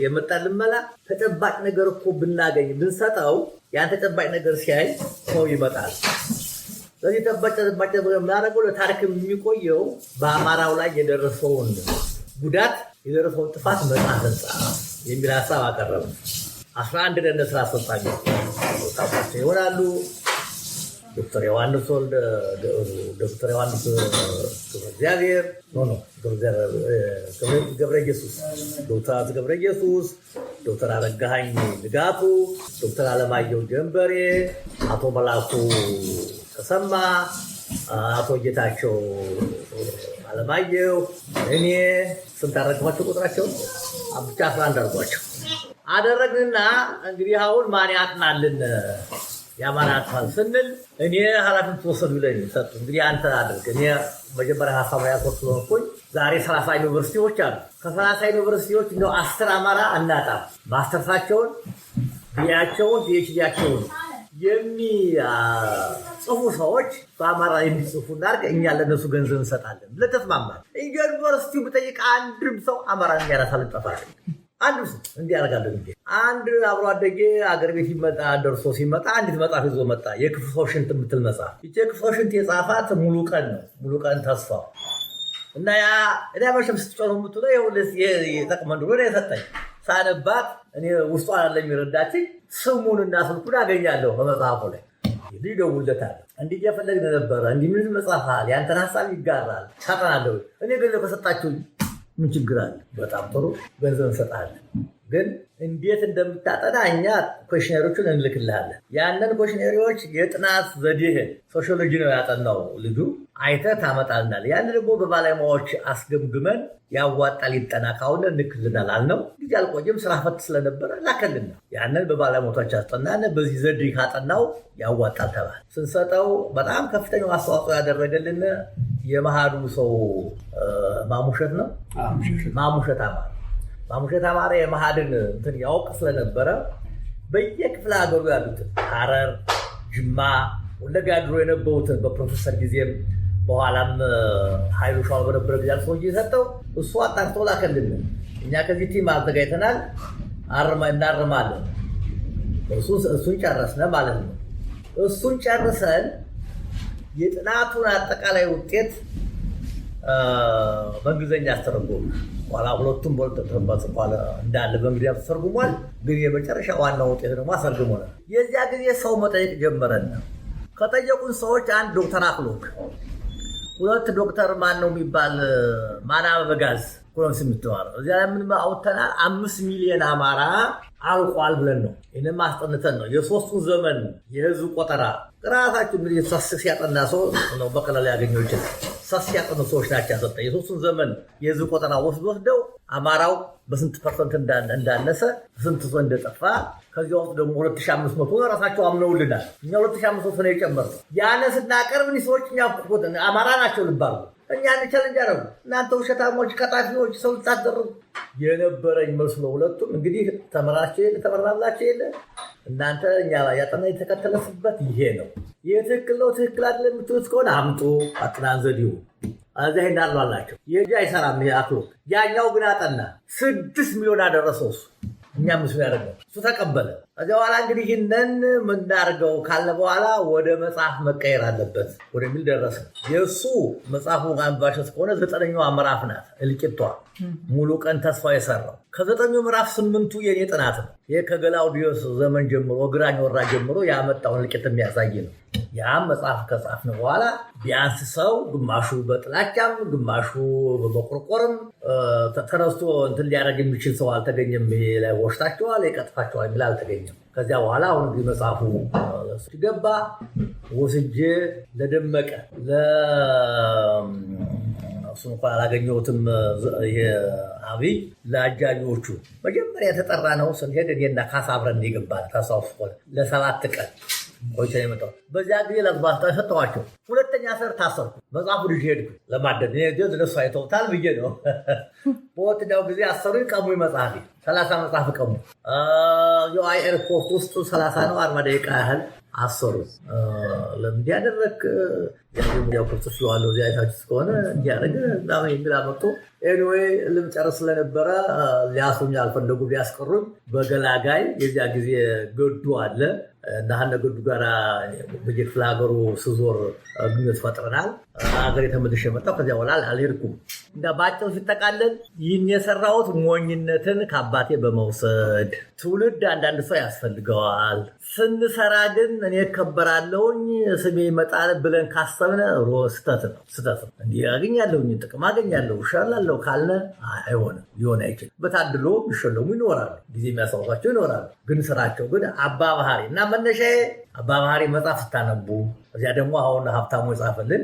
የመጣ ልመላ ተጨባጭ ነገር እኮ ብናገኝ ብንሰጠው ያን ተጨባጭ ነገር ሲያይ ሰው ይመጣል። ስለዚህ ተጨባጭ የምናደርገው ለታሪክ የሚቆየው በአማራው ላይ የደረሰውን ጉዳት የደረሰውን ጥፋት መጽሐፍ የሚል ሀሳብ አቀረቡ። 11 ደህንነት ስራ አስፈጻሚ ይሆናሉ። ዶክተር ዮሐንስ እግዚአብሔር ገብረ ኢየሱስ፣ ዶክተር ገብረ ኢየሱስ፣ ዶክተር አረጋኸኝ ንጋቱ፣ ዶክተር አለማየሁ ጀንበሬ፣ አቶ መላኩ ተሰማ፣ አቶ ጌታቸው አለማየሁ፣ እኔ ስንት አደረግኳቸው? ቁጥራቸው ብቻ 11 አድርጓቸው አደረግንና እንግዲህ አሁን ማን ያጥናልን የአማራ አጥፋን ስንል እኔ ኃላፊነት ተወሰዱ ብለኝ ሰጡ። እንግዲህ አንተ አድርግ። እኔ መጀመሪያ ሀሳብ ያቆርጥ ስለሆንኩኝ ዛሬ 30 ዩኒቨርሲቲዎች አሉ። ከ30 ዩኒቨርሲቲዎች እንደው 10 አማራ አናጣም። ማስተርሳቸውን ቢያቸውን ፒኤችዲያቸውን የሚጽፉ ሰዎች በአማራ የሚጽፉ እናድርግ፣ እኛ ለነሱ ገንዘብ እንሰጣለን ብለን ተስማማን። ዩኒቨርሲቲው ብጠይቅ አንድም ሰው አማራ የሚያነሳ ልጠፋል። አንዱ እንዲህ ያደርጋለን እንዴ? አንድ አብሮ አደጌ አገር ቤት ደርሶ ሲመጣ አንዲት መጽሐፍ ይዞ መጣ። የክፉ ሽንት የምትል መጽሐፍ። ይቺ የክፉ ሽንት የጻፋት ሙሉ ቀን ነው። ሙሉ ቀን ተስፋው እና ያ እዳ መሸም ስትጮህ የምትለው የጠቅመን ብሎ የሰጠኝ ሳነባት እኔ ውስጧ አለ የሚረዳችኝ ስሙንና ስልኩን አገኛለሁ በመጽሐፉ ላይ ይደውልለታል። እንዲህ እየፈለግን ነበረ፣ እንዲህ ምን መጽሐፍ አለ፣ ያንተን ሀሳብ ይጋራል፣ ታጠናለሁ። እኔ ገንዘብ ከሰጣችሁኝ ምን ችግር አለ? በጣም ጥሩ ገንዘብ እንሰጣለን። ግን እንዴት እንደምታጠና እኛ ኮሽነሪዎቹን እንልክልሃለን። ያንን ኮሽነሪዎች የጥናት ዘዴህን ሶሺዮሎጂ ነው ያጠናው ልጁ፣ አይተህ ታመጣልናል። ያን ደግሞ በባለሙያዎች አስገምግመን ያዋጣል ይጠና ካሁን እንልክልናል አልነው። ጊዜ አልቆየም፣ ስራ ፈት ስለነበረ ላከልና ያንን በባለሙያዎች አስጠናን። በዚህ ዘዴ ካጠናው ያዋጣል ተባለ። ስንሰጠው በጣም ከፍተኛው አስተዋጽኦ ያደረገልን የመሃዱ ሰው ማሙሸት ነው። ማሙሸት አማረ የመሃድን እንትን ያውቅ ስለነበረ በየክፍለ ሀገሩ ያሉትን ሐረር፣ ጅማ፣ ወለጋ ድሮ የነበሩትን በፕሮፌሰር ጊዜም በኋላም ኃይሉ ሻው በነበረ ጊዜ ሰውዬ የሰጠው እሱ አጣርቶ ላከልን። እኛ ከዚህ ቲም አዘጋጅተናል፣ እናርማለን። እሱን ጨረስነ ማለት ነው። እሱን ጨርሰን የጥናቱን አጠቃላይ ውጤት በእንግሊዝኛ አስተረጎሙ። ኋላ ሁለቱም በኋላ እንዳለ በእንግሊዝኛ ተተርጉሟል። ግን የመጨረሻ ዋናው ውጤት ደግሞ አሰርግሞናል። የዚያ ጊዜ ሰው መጠየቅ ጀመረን። ከጠየቁን ሰዎች አንድ ዶክተር አክሎክ፣ ሁለት ዶክተር ማን ነው የሚባል ማና በጋዝ ኮሎንስ የምትማረው እዚያ ላይ ምን አውጥተናል? 5 ሚሊዮን አማራ አልቋል ብለን ነው። ይህንም አስጠንተን ነው የሶስቱን ዘመን የህዝብ ቆጠራ ራሳችሁ እንግዲህ ሳስስ ያጠና ሰው ነው በቀላሉ ያገኘው ይችላል። ሳስ ያጠኑ ሰዎች ናቸው ያሰጠ የሶስቱን ዘመን የህዝብ ቆጠራ ወስደው አማራው በስንት ፐርሰንት እንዳነሰ ስንት ሰው እንደጠፋ ከዚያ ውስጥ ደግሞ 2500 ራሳቸው አምነውልናል። እኛ 2500 ነው የጨመርነው። ያነ ስናቀርብ ሰዎች እኛ አማራ ናቸው ልባሉ እኛ ቻሌንጅ አደረጉ። እናንተ ውሸታሞች፣ ቀጣፊዎች፣ ሰው ልታደርጉ የነበረኝ መስሎ ሁለቱም እንግዲህ ተመራላቸው የለ እናንተ እኛ ያጠና የተከተለስበት ይሄ ነው። ይህ ትክክል ነው ትክክል አይደለም የምትሉት ከሆነ አምጡ አጥናን ዘዴው እዚያ እንዳሉ አላቸው። ይህ አይሰራም አክሎ ያኛው ግን አጠና 6 ሚሊዮን አደረሰው እሱ። እኛ ምስሉ ያደርገው እሱ ተቀበለ። ከዚያ በኋላ እንግዲህ ይህንን ምናደርገው ካለ በኋላ ወደ መጽሐፍ መቀየር አለበት ወደሚል ደረሰ። የእሱ መጽሐፉ አንባሸት ከሆነ 9ኛዋ ምዕራፍ ናት እልቂቷ። ሙሉ ቀን ተስፋ የሰራው ከ9ኛው ምዕራፍ 8ቱ የኔ ጥናት ነው። ይህ ከገላውዲዮስ ዘመን ጀምሮ ግራኝ ወራ ጀምሮ ያመጣውን እልቂት የሚያሳይ ነው። ያም መጽሐፍ ከጻፍን በኋላ ቢያንስ ሰው ግማሹ በጥላቻም ግማሹ በቆርቆርም ተነስቶ እንትን ሊያደርግ የሚችል ሰው አልተገኘም። ይሄ ላይ ወሽታቸዋል ይቀጥፋቸዋል የሚል አልተገኘም። ከዚያ በኋላ አሁን እንግዲህ መጽሐፉ ሲገባ ወስጄ ለደመቀ እሱ እንኳን አላገኘሁትም። ይሄ አብይ ለአጃቢዎቹ መጀመሪያ የተጠራ ነው። ስንሄድ እኔና ካሳ አብረን የገባን ታሳውስ ለ7 ቀን ቆይቶ የመጣው በዚያ ጊዜ ለባስታ ሰጠዋቸው። ሁለተኛ ሰር ታሰርኩ። መጽሐፉ ልጅ ሄድኩ ለማደድ እነሱ አይተውታል ብዬ ነው። በወትዳው ጊዜ አሰሩኝ። ቀሙኝ መጽሐፊ 30 መጽሐፍ ቀሙ። የዋይ ኤርፖርት ውስጥ 30 ነው 40 ደቂቃ ያህል አሰሩ። ለምን ያደረክ ያው ፕሮሰስ ያለው ዚያታች ስለሆነ እንዲያረገ ዛሬ እንግዳ መጥቶ ኤኒዌይ ልምጨርስ ስለነበረ ሊያሱኝ አልፈለጉ ቢያስቀሩኝ በገላጋይ የዚያ ጊዜ ገዱ አለ እና ገዱ ጋር በየክፍለ ሀገሩ ስዞር ግንኙነት ፈጥረናል። ሀገር የተመልሼ መጣሁ። ከዚያ በኋላ አልሄድኩም እና ባጭሩ ሲጠቃለል ይህን የሰራሁት ሞኝነትን ከአባቴ በመውሰድ ትውልድ አንዳንድ ሰው ያስፈልገዋል። ስንሰራ ግን እኔ እከበራለሁኝ ስሜ ይመጣል ብለን ካሰብነ ስህተት ነው። እንዲህ አገኛለሁኝ ጥቅም አገኛለሁ እሻላለሁ ካልነ አይሆንም፣ ሊሆን አይችልም። በታድሎ ይሸለሙ ይኖራሉ፣ ጊዜ የሚያስታውሳቸው ይኖራሉ። ግን ስራቸው ግን አባ ባህሪ እና መነሻዬ አባ ባህሪ መጽሐፍ ስታነቡ እዚያ ደግሞ አሁን ሀብታሙ የጻፈልን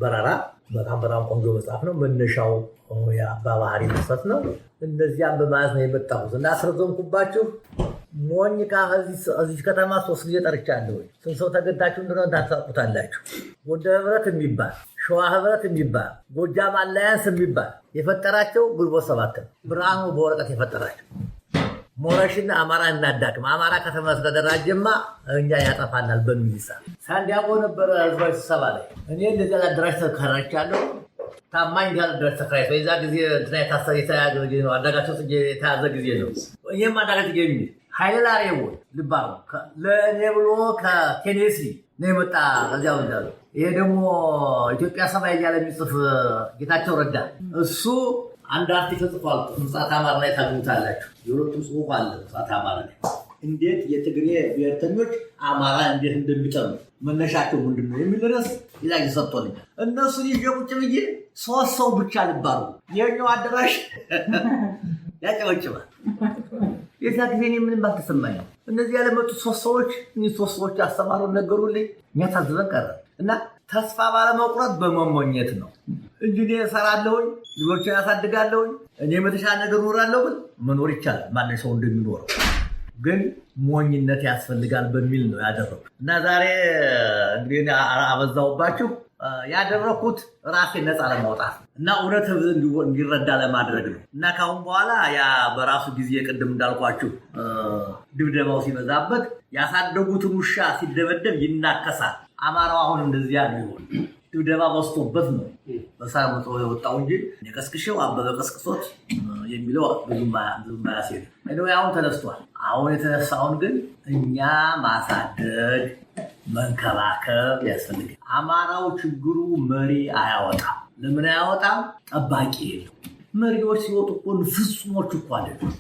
በረራ በጣም ቆንጆ መጽሐፍ ነው። መነሻው የአባ ባህሪ መስጠት ነው። እነዚያን በማያዝ ነው የመጣሁት እና አስረዘምኩባችሁ። ሞኝ እዚህ ከተማ 3 ጊዜ ጠርቻለሁ። ስንት ሰው ተገዳችሁ እንደሆነ ታውቁታላችሁ። ጎንደር ህብረት የሚባል ሸዋ ህብረት የሚባል ጎጃም አላያንስ የሚባል የፈጠራቸው ግንቦት 7 ነው። ብርሃኑ በወረቀት የፈጠራቸው ሞረሽና አማራ እናዳክም፣ አማራ ከተማ እስከደራጀማ እኛ ያጠፋናል በሚል ሳንዲያጎ ነበረ ህዝባዊ ስብሰባ ላይ እኔ እንደዚያ አዳራሽ ተከራይቻለሁ። ታማኝ ጋር አዳራሽ ተከራይቶ የዛ ጊዜ እንትና የተያዘ ጊዜ ነው። አንዳርጋቸው ጽጌ የተያዘ ጊዜ ነው። እኔም አንዳርጋቸው ጽጌ የሚል ኃይለ ላሬው ልባሩ ለእኔ ብሎ ከቴኔሲ ነው የመጣ። ከዚያ ወዳሉ ይሄ ደግሞ ኢትዮጵያ ሰማይ እያለ የሚጽፍ ጌታቸው ረዳ እሱ አንድ አርቲክል ጽፏል። ምጽአተ አማራ ላይ ታገኙታላችሁ። የሁለቱም ጽሑፍ አለ። ምጽአተ አማራ ላይ እንዴት የትግሬ ብሔርተኞች አማራ እንዴት እንደሚጠሉ መነሻቸው ምንድን ነው የሚል ርዕስ ይላጅ ሰጥቶልኛል። እነሱ ይዤ ቁጭ ብዬ 3 ሰው ብቻ ልባሩ የኛው አዳራሽ ያጨበጭባል። የዛ ጊዜ እኔ ምንም አልተሰማኝም። እነዚህ ያለመጡት 3 ሰዎች እኔ 3 ሰዎች አስተማሩን ነገሩልኝ። እኛ ታዝበን ቀረ እና ተስፋ ባለመቁረጥ በመሞኘት ነው እንጂ እኔ እሰራለሁኝ፣ ልጆችን ያሳድጋለሁኝ፣ እኔ የተሻለ ነገር እኖራለሁ ብል መኖር ይቻላል። ማንም ሰው እንደሚኖረው ግን ሞኝነት ያስፈልጋል በሚል ነው ያደረኩት እና ዛሬ እንግዲህ አበዛውባችሁ። ያደረኩት ራሴ ነፃ ለማውጣት እና እውነት እንዲረዳ ለማድረግ ነው እና ካሁን በኋላ ያ በራሱ ጊዜ ቅድም እንዳልኳችሁ ድብደባው ሲበዛበት ያሳደጉትን ውሻ ሲደበደብ ይናከሳል። አማራው አሁን እንደዚያ ነው ይሆን። ድብደባ በዝቶበት ነው በሳር መጥቶ የወጣው እንጂ የቀስቅሼው አበበ ቀስቅሶት የሚለው ብዙም ማያስሄድ ነው። አሁን ተነስቷል። አሁን የተነሳውን ግን እኛ ማሳደግ መንከባከብ ያስፈልጋል። አማራው ችግሩ መሪ አያወጣም። ለምን አያወጣም? ጠባቂ የለው። መሪዎች ሲወጡ እኮ ፍጹሞች እኮ አይደሉም።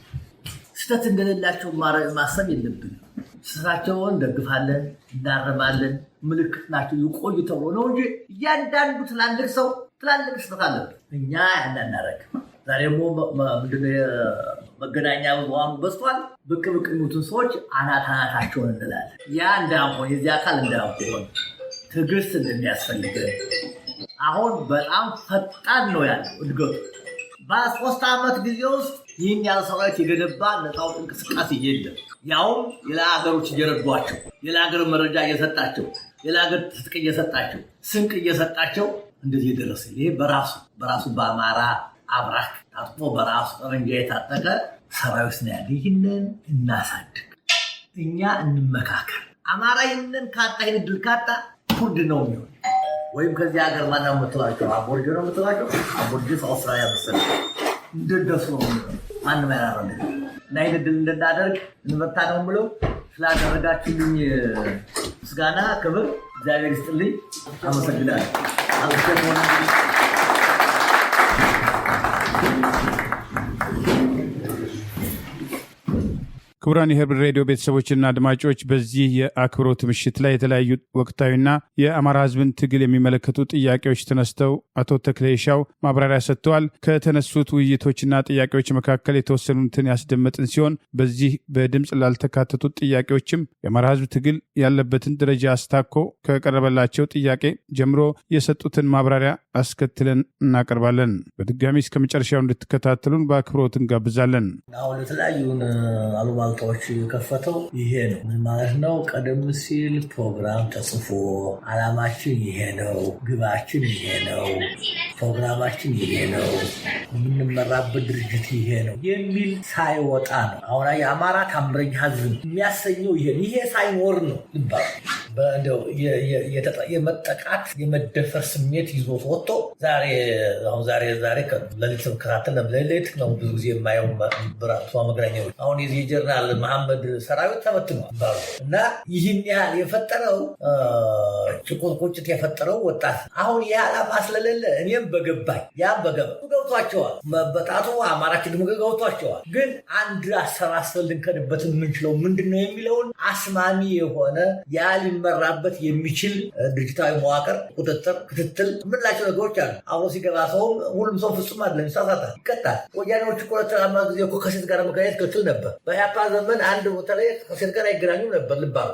ስህተት እንደሌላቸው ማሰብ የለብንም። ስራቸውን እንደግፋለን፣ እናረማለን፣ ምልክት ናቸው ይቆዩ ተብሎ ነው እንጂ እያንዳንዱ ትላልቅ ሰው ትላልቅ ስህተት አለብን። እኛ ያናናረግ ዛሬ ደግሞ መገናኛ ብዙሃኑ በዝቷል። ብቅ የሚሉትን ሰዎች አናታቸውን እንላለን። ያ እንዳሆን የዚህ አካል እንዳሆን ትዕግስት እንደሚያስፈልገን አሁን በጣም ፈጣን ነው ያለው እድገቱ። በ3 ዓመት ጊዜ ውስጥ ይህን ያለ ሰራዊት የገነባ ነፃው እንቅስቃሴ የለም። ያውም ሌላ ሀገሮች እየረዷቸው፣ ሌላ ሀገር መረጃ እየሰጣቸው፣ ሌላ ሀገር ትጥቅ እየሰጣቸው፣ ስንቅ እየሰጣቸው እንደዚህ የደረሰ ይሄ በራሱ በአማራ አብራክ ታጥፎ በራሱ ጠመንጃ የታጠቀ ሰራዊት ነው ያለ። ይህንን እናሳድግ፣ እኛ እንመካከል። አማራ ይህንን ካጣ ይህን ድል ካጣ ኩርድ ነው የሚሆን ወይም ከዚህ ሀገር ማና የምትላቸው አቦርጅ ነው የምትላቸው አቦርጅ አውስትራሊያ መሰለ እንደደሱ ነው ማንም ያላረደ እና ይህን ድል እንድናደርግ እንበርታ ነው ብለው ስላደረጋችሁልኝ ምስጋና ክብር እግዚአብሔር ይስጥልኝ። አመሰግናለሁ።
ክቡራን የህብር ሬዲዮ ቤተሰቦችና አድማጮች በዚህ የአክብሮት ምሽት ላይ የተለያዩ ወቅታዊና የአማራ ህዝብን ትግል የሚመለከቱ ጥያቄዎች ተነስተው አቶ ተክሌ ሻው ማብራሪያ ሰጥተዋል። ከተነሱት ውይይቶችና ጥያቄዎች መካከል የተወሰኑትን ያስደመጥን ሲሆን በዚህ በድምፅ ላልተካተቱት ጥያቄዎችም የአማራ ህዝብ ትግል ያለበትን ደረጃ አስታኮ ከቀረበላቸው ጥያቄ ጀምሮ የሰጡትን ማብራሪያ አስከትለን እናቀርባለን። በድጋሚ እስከ መጨረሻው እንድትከታተሉን በአክብሮት እንጋብዛለን።
አሁን የተለያዩን አሉባልታዎች የከፈተው ይሄ ነው። ምን ማለት ነው? ቀደም ሲል ፕሮግራም ተጽፎ አላማችን ይሄ ነው፣ ግባችን ይሄ ነው፣ ፕሮግራማችን ይሄ ነው፣ የምንመራበት ድርጅት ይሄ ነው የሚል ሳይወጣ ነው። አሁን የአማራ ታምረኛ ህዝብ የሚያሰኘው ይሄ ሳይኖር ነው ይባላል። የመጠቃት የመደፈር ስሜት ይዞት ወጥቶ ዛሬ ሌሊት መከታተል ሌሊት ነው ብዙ ጊዜ የማየው ብራቷ መገናኛዎች አሁን የዚህ ጀነራል መሐመድ ሰራዊት ተበትኗል ባሉ እና ይህን ያህል የፈጠረው ቁጭት የፈጠረው ወጣት አሁን ይህ ዓላማ ስለሌለ እኔም በገባኝ ያም ገብቷቸዋል። መበጣቱ አማራችን ደግሞ ገብቷቸዋል። ግን አንድ አሰባስበን ልንከድበት የምንችለው ምንድነው የሚለውን አስማሚ የሆነ ያ ሊመራበት የሚችል ድርጅታዊ መዋቅር፣ ቁጥጥር፣ ክትትል የምንላቸው ነገሮች አሉ። አብሮ ሲገባ ሰውም ሁሉም ሰው ፍጹም አይደለም፣ ይሳሳታል፣ ይቀጣል። ወያኔዎች እኮ ለተራማ ጊዜ እኮ ከሴት ጋር መገናኘት ክልክል ነበር። በኢህአፓ ዘመን አንድ ቦታ ላይ ከሴት ጋር አይገናኙም ነበር ልባሉ።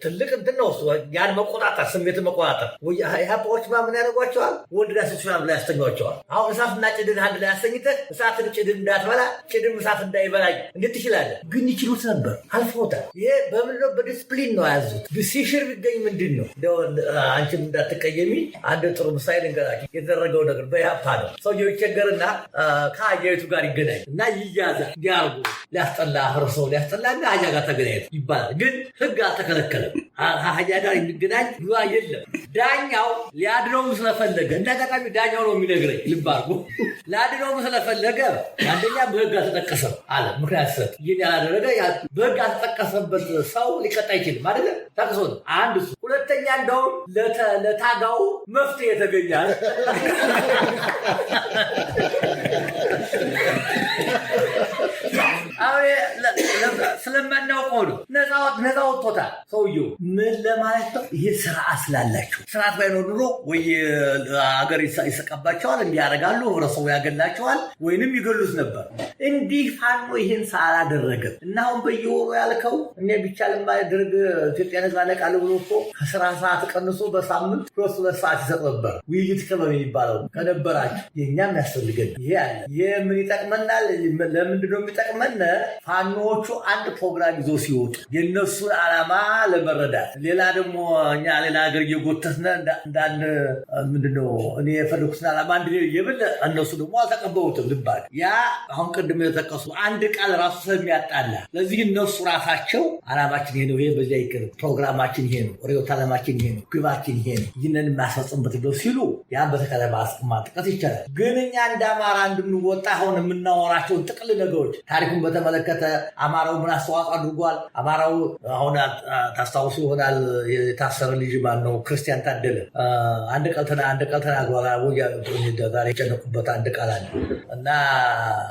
ትልቅ እንትን ነው እሱ ያን መቆጣጠር፣ ስሜትን መቆጣጠር። ኢህአፓዎች ምን ያደርጓቸዋል? ወንድና ሴት ብላ ያስተኛቸዋል። አሁን እሳትና ጭድን አንድ ላይ ያስተኝተህ እሳትን ጭድን እንዳትበላ ጭድን እሳት እንዳይበላኝ እንዴት ትችላለህ? ግን ይችሉት ነበር፣ አልፎታል። ይሄ በምንድነው? በዲስፕሊን ነው ያዙት። ሲሽር ቢገኝ ምንድን ነው አንቺም እንዳትቀየሚ አንድ ጥሩ ምሳሌ ልንገራችሁ። የተደረገው ነገር በኢህአፓ ነው። ሰውየው ይቸገርና ከአህያይቱ ጋር ይገናኝ እና ይያዛል። እንዲያርጉ ሊያስጠላ አፍርሰው ሊያስጠላ አህያ ጋር ተገናኘት ይባላል። ግን ህግ አልተከለከለም። አህያ ጋር የሚገናኝ ዋ የለም። ዳኛው ሊያድነውም ስለፈለገ እንደ አጋጣሚ ዳኛው ነው የሚነግረኝ ልባርጉ ሊያድነውም ስለፈለገ አንደኛ በህግ አልተጠቀሰም አለ። ምክንያት ሰጥ ይህን ያላደረገ በህግ አልተጠቀሰበት ሰው ሊቀጣ አይችልም ማለት ነው። ጠቅሶ አንድ እሱ። ሁለተኛ እንደውም ለታጋው መፍትሄ የተገኛል። ስለማናውቀው ነው ነፃ ወጥቶታል ሰውየው። ምን ለማለት ነው? ይሄ ስርዓት ስላላቸው ስርዓት ባይኖር ኑሮ ወይ አገር ይሰቀባቸዋል፣ እንዲያደርጋሉ፣ ህብረተሰቡ ያገላቸዋል፣ ወይንም ይገሉት ነበር። እንዲህ ፋኖ ይህን ሳላደረገም እና አሁን በየወሩ ያልከው እኔ ብቻ ለማድረግ ኢትዮጵያ ነፃ ነቃል ብሎ እኮ ከስራ ሰዓት ቀንሶ በሳምንት 2 ሰዓት ይሰጥ ነበር። ውይይት ክበብ የሚባለው ከነበራቸው የእኛም ያስፈልገን ይሄ አለ። ይህ ምን ይጠቅመናል? ለምንድነው የሚጠቅመን? ፋኖቹ አንድ ፕሮግራም ይዞ ሲወጡ የነሱን ዓላማ ለመረዳት ሌላ ደግሞ እኛ ሌላ ሀገር እየጎተትነ እንዳን ምንድነው እኔ የፈለኩትን ዓላማ አንድ የብል እነሱ ደግሞ አልተቀበሉትም ልባል። ያ አሁን ቅድም የተጠቀሱ አንድ ቃል ራሱ ስለሚያጣላ ለዚህ እነሱ ራሳቸው ዓላማችን ይሄ ነው፣ ይሄ በዚያ ይቅር፣ ፕሮግራማችን ይሄ ነው፣ ሪዮት ዓላማችን ይሄ ነው፣ ግባችን ይሄ ነው፣ ይህንን የሚያስፈጽምበት ብለው ሲሉ ያን በተከታታይ ማጥቀስ ይቻላል። ግን እኛ እንደ አማራ እንድንወጣ አሁን የምናወራቸውን ጥቅል ነገሮች ታሪኩን በተመለከተ አማራው ምን አስተዋጽኦ አድርጓል? አማራው አሁን ታስታውሱ ይሆናል የታሰረ ልጅ ማን ነው? ክርስቲያን ታደለ አንድ ቃል ተናግሯል። ዛሬ የጨነቁበት አንድ ቃል አለ እና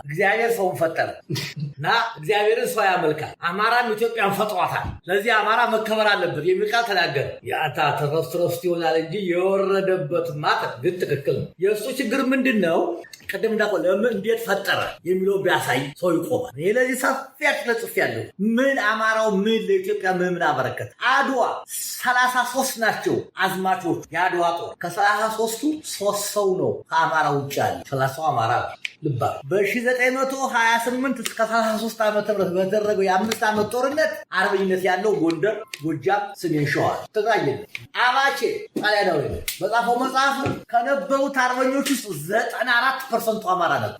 እግዚአብሔር ሰውን ፈጠረ እና እግዚአብሔርን ሰው ያመልካል፣ አማራም ኢትዮጵያን ፈጥሯታል፣ ለዚህ አማራ መከበር አለበት የሚል ቃል ተናገረ። የአታ ተረፍትረፍት ይሆናል እንጂ የወረደበት ማለት ግን ትክክል ነው። የእሱ ችግር ምንድን ነው? ቅድም እንዳቆ ለምን እንዴት ፈጠረ የሚለው ቢያሳይ ሰው ይቆማል። ይሄ ለዚህ ሰፊ አጥለጽፍ ያለው ምን አማራው ምን ለኢትዮጵያ ምን አበረከተ? አድዋ 33 ናቸው አዝማቾች የአድዋ ጦር። ከ33ቱ 3 ሰው ነው ከአማራ ውጭ ያለ 30 አማራ ልባ። በ1928 እስከ 33 ዓመተ ምህረት በተደረገው የ5 ዓመት ጦርነት አርበኝነት ያለው ጎንደር፣ ጎጃም፣ ሰሜን ሸዋ፣ ትግራይ የለም። አባቼ ጣሊያናዊ ነው። በጻፈው መጽሐፍ ከነበሩት አርበኞች ውስጥ 94% አማራ ነበር።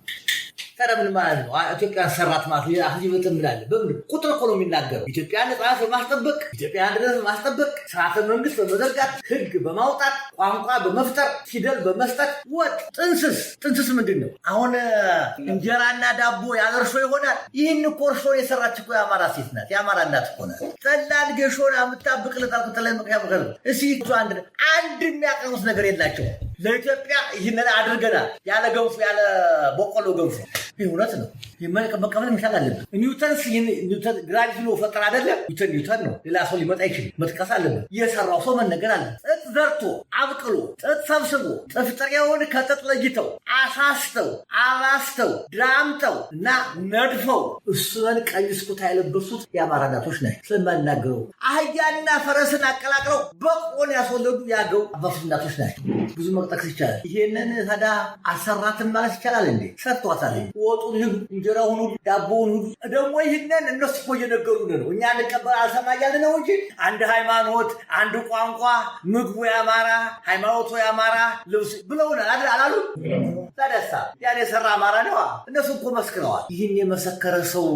ተረምን ማለት ነው። ኢትዮጵያ ሰራት ማለት ያ ህዝብ ተምላለ በምን ቁጥር እኮ ነው የሚናገረው። ኢትዮጵያ ነጻነት በማስጠበቅ ኢትዮጵያ አንድነት በማስጠበቅ ስርዓተ መንግስት በመዘርጋት ህግ በማውጣት ቋንቋ በመፍጠር ፊደል በመስጠት ወጥ ጥንስስ ምንድን ነው? አሁን እንጀራና ዳቦ ያለርሾ ይሆናል። ይህን እኮ እርሾ የሰራች እኮ የአማራ ሴት ናት፣ የአማራ እናት እኮ ናት። ጠላን ገሾን አምታብቅ ለታልኩ ተላይ መቀበል እስኪ አንድ የሚያቀርቡት ነገር የላቸው። ለኢትዮጵያ ይህንን አድርገናል። ያለ ገንፎ ያለ በቆሎ ገንፎ ይህ እውነት ነው። መቀበል መቻል አለብን። ኒውተን ግራቪቲ ነው ፈጠር አይደለም። ኒውተን ነው። ሌላ ሰው ሊመጣ ይችል መጥቀስ አለብን። የሰራው ሰው መነገር አለ። ጥጥ ዘርቶ አብቅሎ ጥጥ ሰብስቦ ጥፍጥሬውን ከጥጥ ለይተው አሳስተው አባስተው ድራምጠው እና ነድፈው እሱን ቀይ ስኩታ የለበሱት የአማራ እናቶች ናቸው። ስለማናገረው አህያና ፈረስን አቀላቅለው በቆን ያስወለዱ ያገው አባቶች እናቶች ናቸው። ብዙ መጥቀስ ይቻላል። ይሄንን ታዲያ አሰራትን ማለት ይቻላል እንዴ? ሰርቷታል። ወጡን ሁሉ እንጀራውን ሁሉ ዳቦውን ሁሉ ደግሞ ይህንን እነሱ እኮ እየነገሩን ነው። እኛ እንቀበል አልሰማያልን ነው እንጂ አንድ ሃይማኖት፣ አንድ ቋንቋ፣ ምግቡ የአማራ ሃይማኖቱ የአማራ ልብስ ብለውናል አላሉ? ታደሳ ያን የሰራ አማራ ነው። እነሱ እኮ መስክረዋል። ይህን የመሰከረ ሰው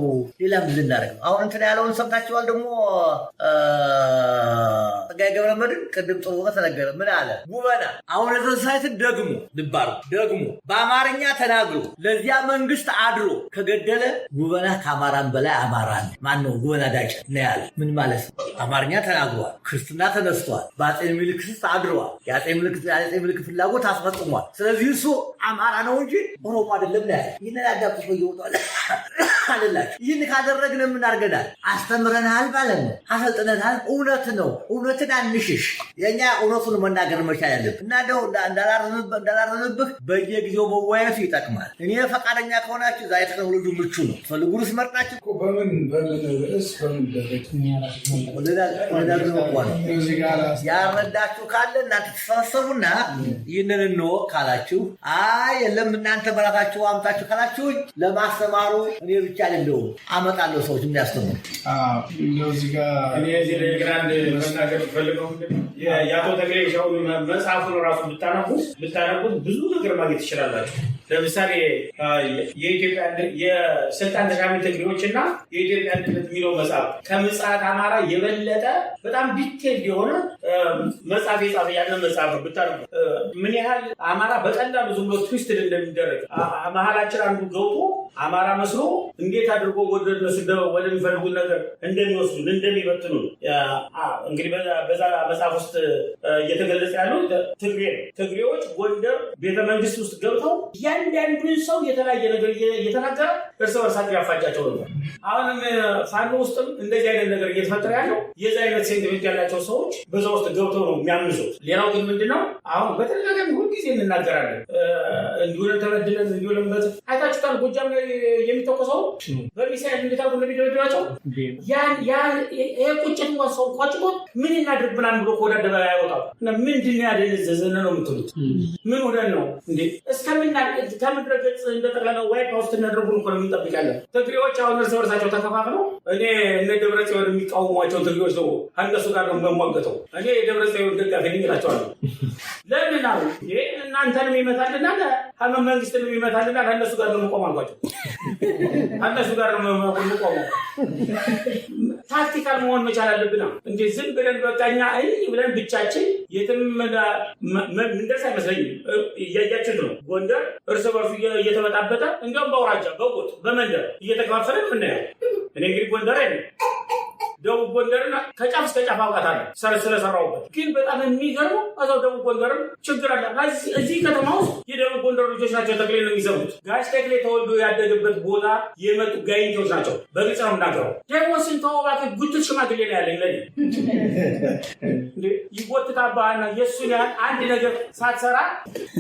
ሌላ ምን ልናደርግ ነው? አሁን እንትን ያለውን ሰምታችኋል። ደግሞ ጸጋዬ ገብረመድህን ቅድም ጥሩ ተነገረ። ምን አለ? ጉበና አሁን የተሳይትን ደግሞ በአማርኛ ተናግሮ ለዚያ መንግስት አድሮ ከገደለ ጉበና ከአማራን በላይ አማራን ማን ነው? ጉበና ዳጨ ነው ያለ። ምን ማለት ነው? አማርኛ ተናግሯል። ክርስትና ተነስቷል። በአፄ ምኒልክ ስስ አድሯል። የአፄ ምኒልክ ፍላጎት አስፈጽሟል። ስለዚህ እሱ አማራ ነው እንጂ ኦሮሞ አይደለም ነው ያለ። ይህንን አዳቁ ይወጣል አለላችሁ። ይህን ካደረግን ምን አድርገናል? አስተምረናል ማለት ነው። አሰልጥነናል። እውነት ነው። እውነትን አንሽሽ። የኛ እውነቱን መናገር መቻል ያለብን እና ደው እንዳላረንብህ በየጊዜው መወያየቱ ይጠቅማል። እኔ ፈቃደኛ ከሆናችሁ ዛሬ ቴክኖሎጂ ምቹ ነው። ፈልጉሩስ መርጣችሁ
በምን ርዕስ በምን
ያረዳችሁ ካለ እናንተ ተሰበሰቡና ይህንን እንወቅ ካላችሁ፣ አይ የለም እናንተ በራሳችሁ አምጣችሁ ካላችሁኝ ለማስተማሩ እኔ ብቻ አይደለሁም አመጣለሁ ሰዎች የሚያስተምሩ።
እዚህ ጋር
እኔ ግራንድ መናገር ፈልገው የአቶ ተክሌ ሻው መጽሐፉን ራሱ ብታነቡት ብዙ ነገር ማግኘት ትችላላችሁ። ለምሳሌ የኢትዮጵያ የስልጣን ተሻሚ ትግሬዎች እና የኢትዮጵያ አንድነት የሚለው መጽሐፍ ከምጽአት አማራ የበለጠ በጣም ዲቴል የሆነ መጽሐፍ የጻፈ ያንን መጽሐፍ ብታነቡ ምን ያህል አማራ በቀላሉ ዝም ብሎ ትዊስትድ እንደሚደረግ መሀላችን አንዱ ገብቶ አማራ መስሎ እንዴት አድርጎ ወደ እነሱ ወደሚፈልጉት ነገር እንደሚወስዱን እንደሚበትኑ እንግዲህ በዛ መጽሐፍ ውስጥ እየተገለጸ ያለው ትግሬ ነው። ትግሬዎች ጎንደር ቤተመንግስት ውስጥ ገብተው እያንዳንዱን ሰው የተለያየ ነገር እየተናገረ እርስ በርሳቸው ያፋጫቸው ነበር። አሁንም ፋኖ ውስጥም እንደዚህ አይነት ነገር እየተፈጠረ ያለው የዚህ አይነት ሴንቲሜንት ያላቸው ሰዎች በዛ ውስጥ ገብተው ነው የሚያምኑት። ሌላው ግን ምንድነው አሁን በተደጋጋሚ ሁልጊዜ እንናገራለን እንዲሆነ ተበድለን እንዲሆነበት አይታችሁታል። ጎጃም ላይ የሚተኮሰው በሚሳይል እንድታቁ እንደሚደበድባቸው ይሄ ቁጭት ሰው ቋጭቶ ምን እናድርግ ምናምን ብሎ ከወደ አደባባይ አይወጣም። ምንድን ያደነዘዘን ነው የምትሉት? ምን ሆነን ነው እንዴ? ከምድረገጽ እንደጠቅላላ ዋይት ሀውስ እናደርጉ እኮ ነው የምንጠብቃለን። ትግሬዎች አሁን እርስ በርሳቸው ተከፋፍለው እኔ እነ ደብረጽዮን የሚቃወሟቸው ትግሬዎች ነው ከእነሱ ጋር ነው የምሟገተው። እኔ የደብረጽዮን ደጋፊ ነኝ እላቸዋለሁ። ለምን አሉ ይሄ እናንተንም ይመታልናል መንግስትንም ይመታልናል ከእነሱ ጋር ነው የምቆም አልኳቸው። ከእነሱ ጋር ነው የምቆመው። ታክቲካል መሆን መቻል አለብን። እንዴ ዝም ብለን በቃኛ ብለን ብቻችን የትም ምንደርስ አይመስለኝም። እያያችን ነው ጎንደር እርስ በርሱ እየተበጣበጠ እንዲያውም በአውራጃ በጎጥ በመንደር እየተከፋፈለ ነው የምናየው። እኔ እንግዲህ ጎንደር አይደል ደቡብ ጎንደርና ከጫፍ እስከ ጫፍ አውቃታለሁ ስለሰራሁበት። ግን በጣም የሚገርመው እዛው ደቡብ ጎንደርም ችግር አለ። እዚህ ከተማ ውስጥ የደቡብ ጎንደር ልጆች ናቸው ተክሌ ነው የሚሰሩት። ጋሽ ተክሌ ተወልዶ ያደገበት ቦታ የመጡ ጋይንቶች ናቸው። በግልጽ ነው የምናገረው። ደግሞ ስንተወባት ጉትት ሽማግሌ ነው ያለኝ ለኔ ይጎትት አባህና የእሱን ያህል አንድ ነገር ሳትሰራ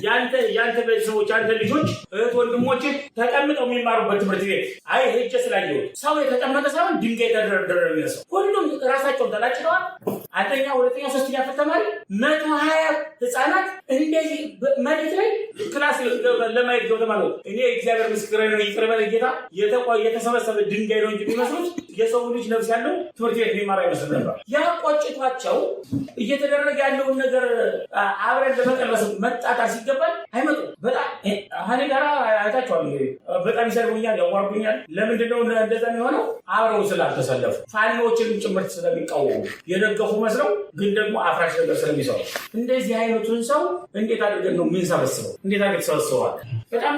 የአንተ ቤተሰቦች አንተ ልጆች እህት ወንድሞች ተቀምጠው የሚማሩበት ትምህርት ቤት አይ ሄጀ ስላየሁት ሰው የተቀመጠ ሳይሆን ድንጋይ ተደረደረ የሚመስለው ሁሉም ራሳቸውን ተላጭተዋል። አንደኛ ሁለተኛ ሶስተኛ ክፍል ተማሪ 120 ህፃናት እንደዚህ መሬት ላይ ክላስ ለማየት ገብተው ማለት እኔ እግዚአብሔር ምስክሬ ነው ይቅር በለኝ ጌታ የተሰበሰበ ድንጋይ ነው እንጂ የሚመስሉት የሰው ልጅ ነፍስ ያለው ትምህርት ቤት የሚማር አይመስልም ነበር። ያ ቆጭቷቸው እየተደረገ ያለውን ነገር አብረን ለመቀለስ መጣጣር ሲገባል አይመጡም። በጣም ሀኔ ጋር አይታችኋል። በጣም ይሰርቡኛል፣ ያዋርዱኛል። ለምንድነው እንደዛ የሚሆነው? አብረው ስላልተሰለፉ ፋኖችን ጭምርት ስለሚቃወሙ የደገፉ መስለው ግን ደግሞ አፍራሽ ነገር ስለሚሰሩ እንደዚህ አይነቱን ሰው እንዴት አድርገን ነው የምንሰበስበው? እንዴት አድርገን ተሰበስበዋል? በጣም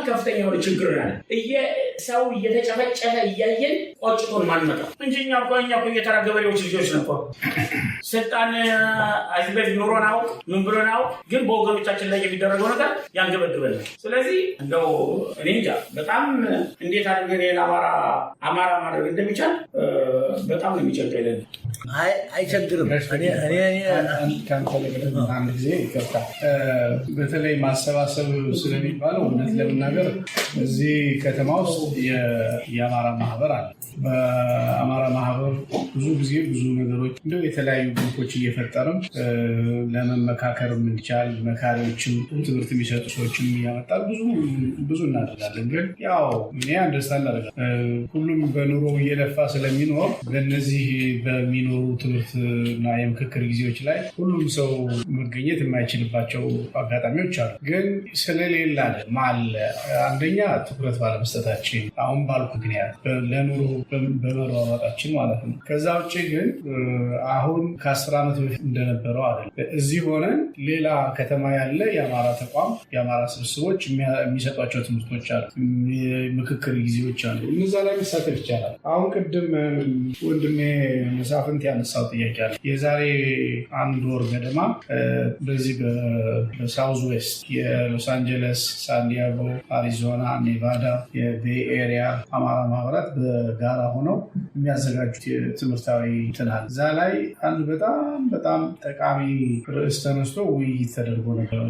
ከፍተኛ የሆነ ችግር ነው። ሰው እየተጨፈጨፈ እያየን ቆጭቶን ማንመጣ እንጂ እኛ የተራ ገበሬዎች ልጆች ነበር። ስልጣን አዚ በፊት ኑሮን አውቅ ምን ብሎን አውቅ፣ ግን በወገኖቻችን ላይ የሚደረገው ነገር ያንገበግበናል። ስለዚህ እንደው እኔ እንጃ በጣም እንዴት አድርገን አማራ ማድረግ እንደሚቻል በጣም ነው የሚቸግረን።
አይቸግርም።
አንድ ጊዜ ይቅርታ፣ በተለይ ማሰባሰብ ስለሚባለው እውነት ለመናገር እዚህ ከተማ ውስጥ የአማራ ማህበር አለ። በአማራ ማህበር ብዙ ጊዜ ብዙ ነገሮች እንደው የተለያዩ ግሩፖች እየፈጠርም ለመመካከር የምንቻል መካሪዎችም ትምህርት የሚሰጡ ሰዎችም እያመጣል ብዙ እናደርጋለን። ግን ያው እኔ አንደርስታንድ አደርጋለሁ ሁሉም በኑሮ እየለፋ ስለሚኖር በእነዚህ በሚኖሩ ትምህርትና የምክክር ጊዜዎች ላይ ሁሉም ሰው መገኘት የማይችልባቸው አጋጣሚዎች አሉ። ግን ስለሌላ አለ አንደኛ ትኩረት ባለመስጠታችን አሁን ባልኩ ምክንያት ለኑሮ በመሯሯጣችን ማለት ነው። ከዛ ውጭ ግን አሁን ከ10 ዓመት በፊት እንደነበረው አይደለም። እዚህ ሆነን ሌላ ከተማ ያለ የአማራ ተቋም የአማራ ስብስቦች የሚሰጧቸው ትምህርቶች አሉ፣ ምክክር ጊዜዎች አሉ። እነዛ ላይ መሳተፍ ይቻላል። አሁን ቅድም ወንድሜ መሳፍንት ያነሳው ጥያቄ አለ። የዛሬ 1 ወር ገደማ በዚህ በሳውዝ ዌስት የሎስ አንጀለስ፣ ሳንዲያጎ፣ አሪዞና፣ ኔቫዳ የቤይ ኤሪያ አማራ ማህበራት በጋራ ሆነው የሚያዘጋጁት ትምህርታዊ ትናል እዛ ላይ አንድ በጣም ጠቃሚ ርዕስ ተነስቶ ውይይት ተደርጎ ነበር።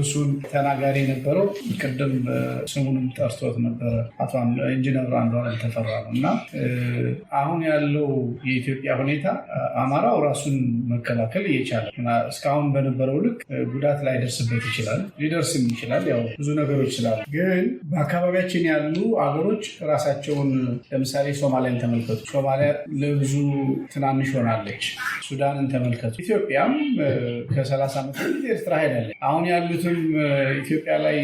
እሱን ተናጋሪ ነበረው ቅድም ስሙንም ጠርቶት ነበረ አቶ ኢንጂነር አንዱዓለም ተፈራ ነው። እና አሁን ያለው የኢትዮጵያ ሁኔታ አማራው ራሱን መከላከል እየቻለ እስካሁን በነበረው ልክ ጉዳት ላይ ደርስበት ይችላል፣ ሊደርስም ይችላል። ያው ብዙ ነገሮች ስላሉ ግን በአካባቢያችን ያሉ አገሮች ራሳቸውን ለምሳሌ ሶማሊያን ተመልከቱ። ሶማሊያ ለብዙ ትናንሽ ሆናለች። ሱዳንን ተመልከቱ። ኢትዮጵያም ከ30 ዓመት በፊት ኤርትራ ሄዳለች። አሁን ያሉትም ኢትዮጵያ ላይ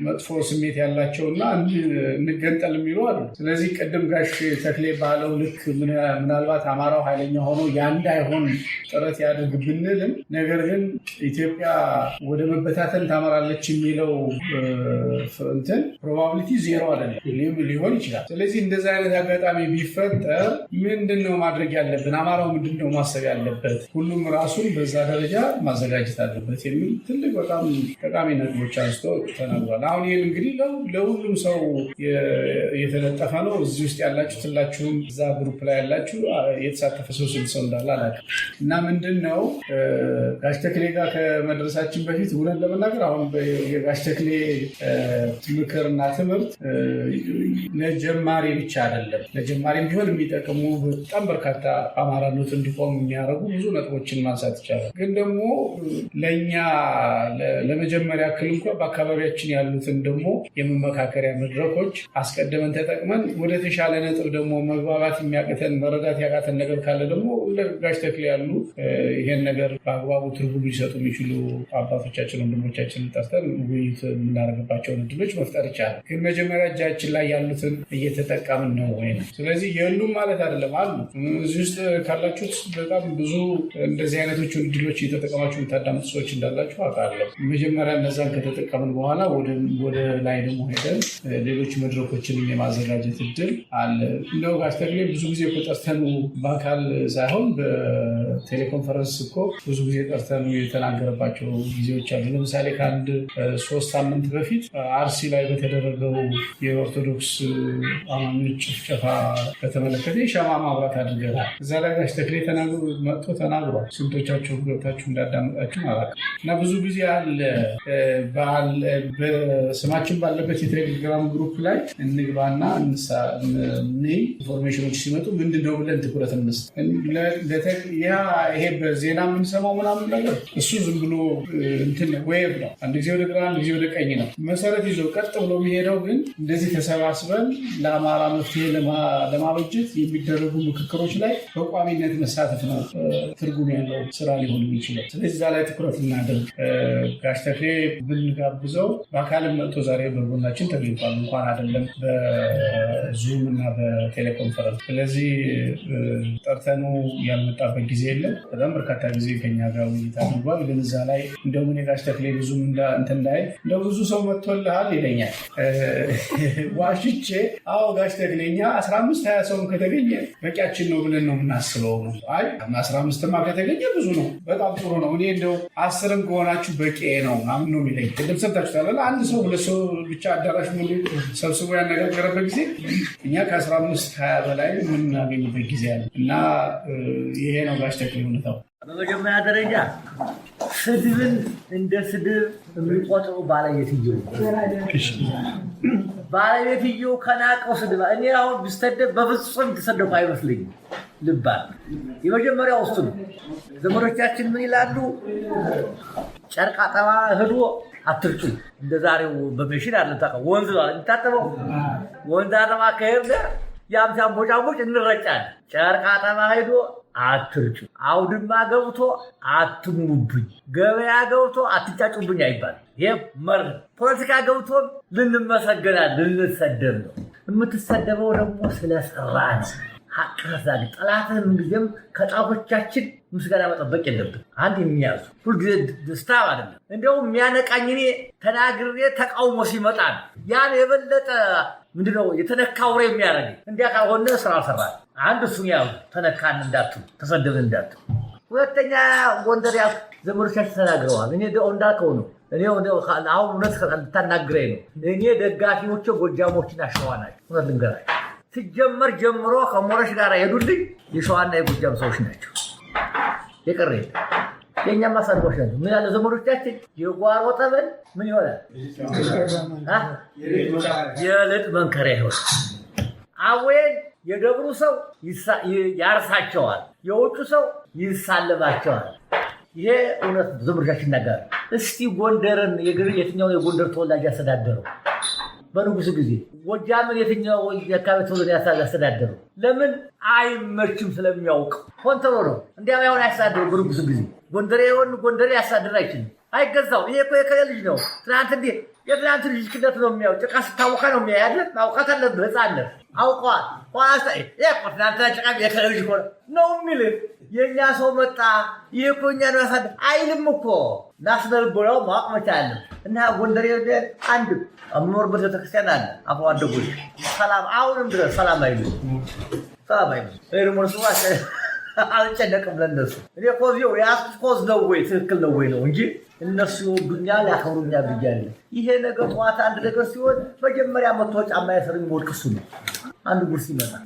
መጥፎ ስሜት ያላቸውና እንገንጠል የሚሉ አሉ። ስለዚህ ቅድም ጋሽ ተክሌ ባለው ልክ ምናልባት አማራው ኃይለኛ ሆኖ እንዳይሆን ጥረት ያድርግ ብንልም ነገር ግን ኢትዮጵያ ወደ መበታተን ታመራለች የሚለው እንትን ፕሮባቢሊቲ 0 አይደለም፣ ሊሆን ይችላል። ስለዚህ እንደዚህ አይነት አጋጣሚ ቢፈጠር ምንድነው ማድረግ ያለብን? አማራው ምንድነው ማሰብ ያለበት? ሁሉም ራሱን በዛ ደረጃ ማዘጋጀት አለበት የሚል ትልቅ በጣም ጠቃሚ ነጥቦች አንስቶ ተናግሯል። አሁን ይህን እንግዲህ ለሁሉም ሰው የተለጠፈ ነው። እዚህ ውስጥ ያላችሁ ሁላችሁም እዛ ግሩፕ ላይ ያላችሁ የተሳተፈ ሰው ሰው እንዳለ አላውቅም። እና ምንድነው ጋሽ ተክሌ ጋር ከመድረሳችን በፊት እውነት ለመናገር አሁን የጋሽ ተክሌ ምክርና ትምህርት ለጀማሪ ብቻ አይደለም። ለጀማሪም ቢሆን የሚጠቅሙ በጣም በርካታ አማራነት እንዲቆም የሚያደርጉ ብዙ ነጥቦችን ማንሳት ይቻላል። ግን ደግሞ ለእኛ ለመጀመሪያ ያክል እንኳ በአካባቢያችን ያሉትን ደግሞ የመመካከሪያ መድረኮች አስቀድመን ተጠቅመን ወደ ተሻለ ነጥብ ደግሞ መግባባት የሚያቅተን መረዳት ያቃተን ነገር ካለ ደግሞ ጋሽ ተክሌ ያሉ ይሄን ነገር በአግባቡ ትርጉም ሊሰጡ የሚችሉ አባቶቻችን ወንድሞቻችን ጠርተን ውይይት የምናደርግባቸውን እድሎች መፍጠር ይቻላል። ግን መጀመሪያ እጃችን ላይ ያሉትን እየተጠቀምን ነው ወይ ነው። ስለዚህ የሉም ማለት አይደለም፣ አሉ። እዚህ ውስጥ ካላችሁት በጣም ብዙ እንደዚህ አይነቶቹን እድሎች እየተጠቀማችሁ የምታዳምጡ ሰዎች እንዳላችሁ አውቃለሁ። መጀመሪያ እነዛን ከተጠቀምን በኋላ ወደ ላይ ደግሞ ሄደን ሌሎች መድረኮችንም የማዘጋጀት እድል አለ። እንደው ጋሽ ተክሌ ብዙ ጊዜ ጠርተን በአካል ሳይሆን በቴሌኮንፈረንስ እኮ ብዙ ጊዜ ጠርተን የተናገረባቸው ጊዜዎች አሉ። ለምሳሌ ከአንድ 3 ሳምንት በፊት አርሲ ላይ በተደረገው የኦርቶዶክስ አማኞች ጭፍጨፋ በተመለከተ የሻማ ማብራት አድርገናል። እዛ ላይ ጋሽ ተክሌ መጥቶ ተናግሯል። ስንቶቻችሁ ገብታችሁ እንዳዳመጣችሁ አላውቅም። እና ብዙ ጊዜ አለ በስማችን ባለበት የቴሌግራም ግሩፕ ላይ እንግባና ኢንፎርሜሽኖች ሲመጡ ምንድነው ብለን ትኩረት እንስጥ። ይሄ በዜና የምንሰማው ምናምን ነገር እሱ ዝም ብሎ እንትን ዌብ ነው። አንድ ጊዜ ወደ ግራ አንድ ጊዜ ወደ ቀኝ ነው መሰረት ይዞ ቀጥ ብሎ የሚሄደው። ግን እንደዚህ ተሰባስበን ለአማራ መፍትሄ ለማበጀት የሚደረጉ ምክክሮች ላይ በቋሚነት መሳተፍ ነው ትርጉም ያለው ስራ ሊሆን የሚችለው። ስለዚህ እዛ ላይ ትኩረት እናደርግ። ጋሽ ተክሌ ብንጋብዘው በአካልም መጥቶ ዛሬ በጎናችን ተገኝቷል። እንኳን አይደለም በዙም እና በቴሌኮንፈረንስ። ስለዚህ ጠርተኑ ያልመጣበት ጊዜ የለም። በጣም በርካታ ጊዜ ከኛ ጋር ውይይት አድርጓል። ግን እዛ ላይ እንደምን ጋሽ ተክሌ ብዙም እንትን ላይ እንደው ብዙ ሰው መጥቶልሃል ይለኛል። ዋሽቼ አዎ ጋሽ ተክሌ እኛ 15-20 ሰው ከተገኘ በቂያችን ነው ብለን ነው የምናስበው። አይ 15ማ ከተገኘ ብዙ ነው፣ በጣም ጥሩ ነው። እኔ እንደው 10ም ከሆናችሁ በቂ ነው ምናምን ነው የሚለኝ። ቅድም ሰምታችኋል። አንድ ሰው 2 ሰው ብቻ አዳራሽ ሙሉ ሰብስቦ ያነጋገረበት ጊዜ እኛ ከ15-20 በላይ የምናገኝበት ጊዜ አለ። እና ይሄ ነው ጋሽ ተክሌ ሁኔታው።
በመጀመሪያ ደረጃ ስድብን እንደ ስድብ የሚቆጥሩ ባለየትየው ባለቤትየው ከናቀው ስድባ እኔ አሁን ብስተደብ በፍጹም ተሰደብኩ አይመስለኝም። ልባል የመጀመሪያው እሱ ነው። ዘመዶቻችን ምን ይላሉ? ጨርቅ አጠባ ሄዶ አትርጩ። እንደዛሬው በመሽን አለ ታውቀው ወንዝ ነው የሚታጠበው። ወንዝ አጠባ ከሄደ ያምታም ቦጫቦጭ እንረጫለን። ጨርቅ አጠባ ሄዶ አትርጩ። አውድማ ገብቶ አትሙብኝ፣ ገበያ ገብቶ አትጫጩብኝ አይባልም። ይሄ መር ፖለቲካ ገብቶ ልንመሰገናል ልንሰደብ ነው። የምትሰደበው ደግሞ ስለሰራ ነው። ሀቅረዛግ ጠላትህን ምንጊዜም ከጣፎቻችን ምስጋና መጠበቅ የለብን። አንድ የሚያዙ ሁልጊዜ ደስታ አይደለም። እንዲያውም የሚያነቃኝ እኔ ተናግሬ ተቃውሞ ሲመጣ ነው። ያን የበለጠ ምንድነው የተነካውሬ የሚያደርግ እንዲያ ካልሆነ ስራ ሰራ። አንድ እሱን ያዙ። ተነካን እንዳትሉ፣ ተሰደብን እንዳትሉ። ሁለተኛ ጎንደር ያልክ ዘመዶቻችን ተናግረዋል። እኔ እንዳልከው ነው። እኔ አሁን እውነት ልታናግረኝ ነው። እኔ ደጋፊዎቼ ጎጃሞችና ሸዋ ናቸው። እውነት ልንገራቸው ሲጀመር ጀምሮ ከሞረሽ ጋር ሄዱልኝ የሸዋና የጎጃም ሰዎች ናቸው። የቀረ የእኛም ማሳድጎች ናቸው። ምን ያለ ዘመዶቻችን የጓሮ ጠበል ምን ይሆናል? የልጥ መንከሪያ ይሆናል። አወይን የደብሩ ሰው ያርሳቸዋል፣ የውጩ ሰው ይሳልባቸዋል። ይሄ እውነት ዘመዶቻችን ነገር። እስቲ ጎንደርን የትኛውን የጎንደር ተወላጅ ያስተዳደረው? በንጉሱ ጊዜ ጎጃምን የትኛው የአካባቢ ተወላጅ ያስተዳደረው? ለምን አይመችም? ስለሚያውቅ ሆን ተብሎ ነው። እንዲያም አይሆን ያስተዳደረው። በንጉሱ ጊዜ ጎንደሬ ያስተዳድር አይችልም፣ አይገዛው። ይሄ እኮ የከሌ ልጅ ነው። ትናንት እንዴ የትናንት ልጅ ክደት ነው የሚያው ጭቃ ስታወካ ነው የሚያያለ ማውቃት አለብህ። ህፃነት አውቀዋል። ኋላስ ትናንትና ጭቃ የከሌ ልጅ ሆነ ነው የሚል የእኛ ሰው መጣ። ይሄ እኮ እኛ ነው ያሳድር አይልም እኮ ናስነልቦናው ማወቅ መቻል እና ጎንደሬ አንድ አምኖርበት ቤተክርስቲያን አለ። አፎ አደጎች ሰላም አሁንም ድረስ ሰላም አይሉ ሞርሱ አልጨነቅም ለእነሱ። እኔ ኮዚው የያዝኩት ኮዝ ነው ወይ ትክክል ነው ወይ ነው እንጂ እነሱ ይወዱኛል ያከብሩኛል ብያለሁ። ይሄ ነገር ጠዋት አንድ ነገር ሲሆን መጀመሪያ መጥቶ ጫማ ያሰር የሚወድቅ እሱ ነው። አንድ ጉርስ ይመጣል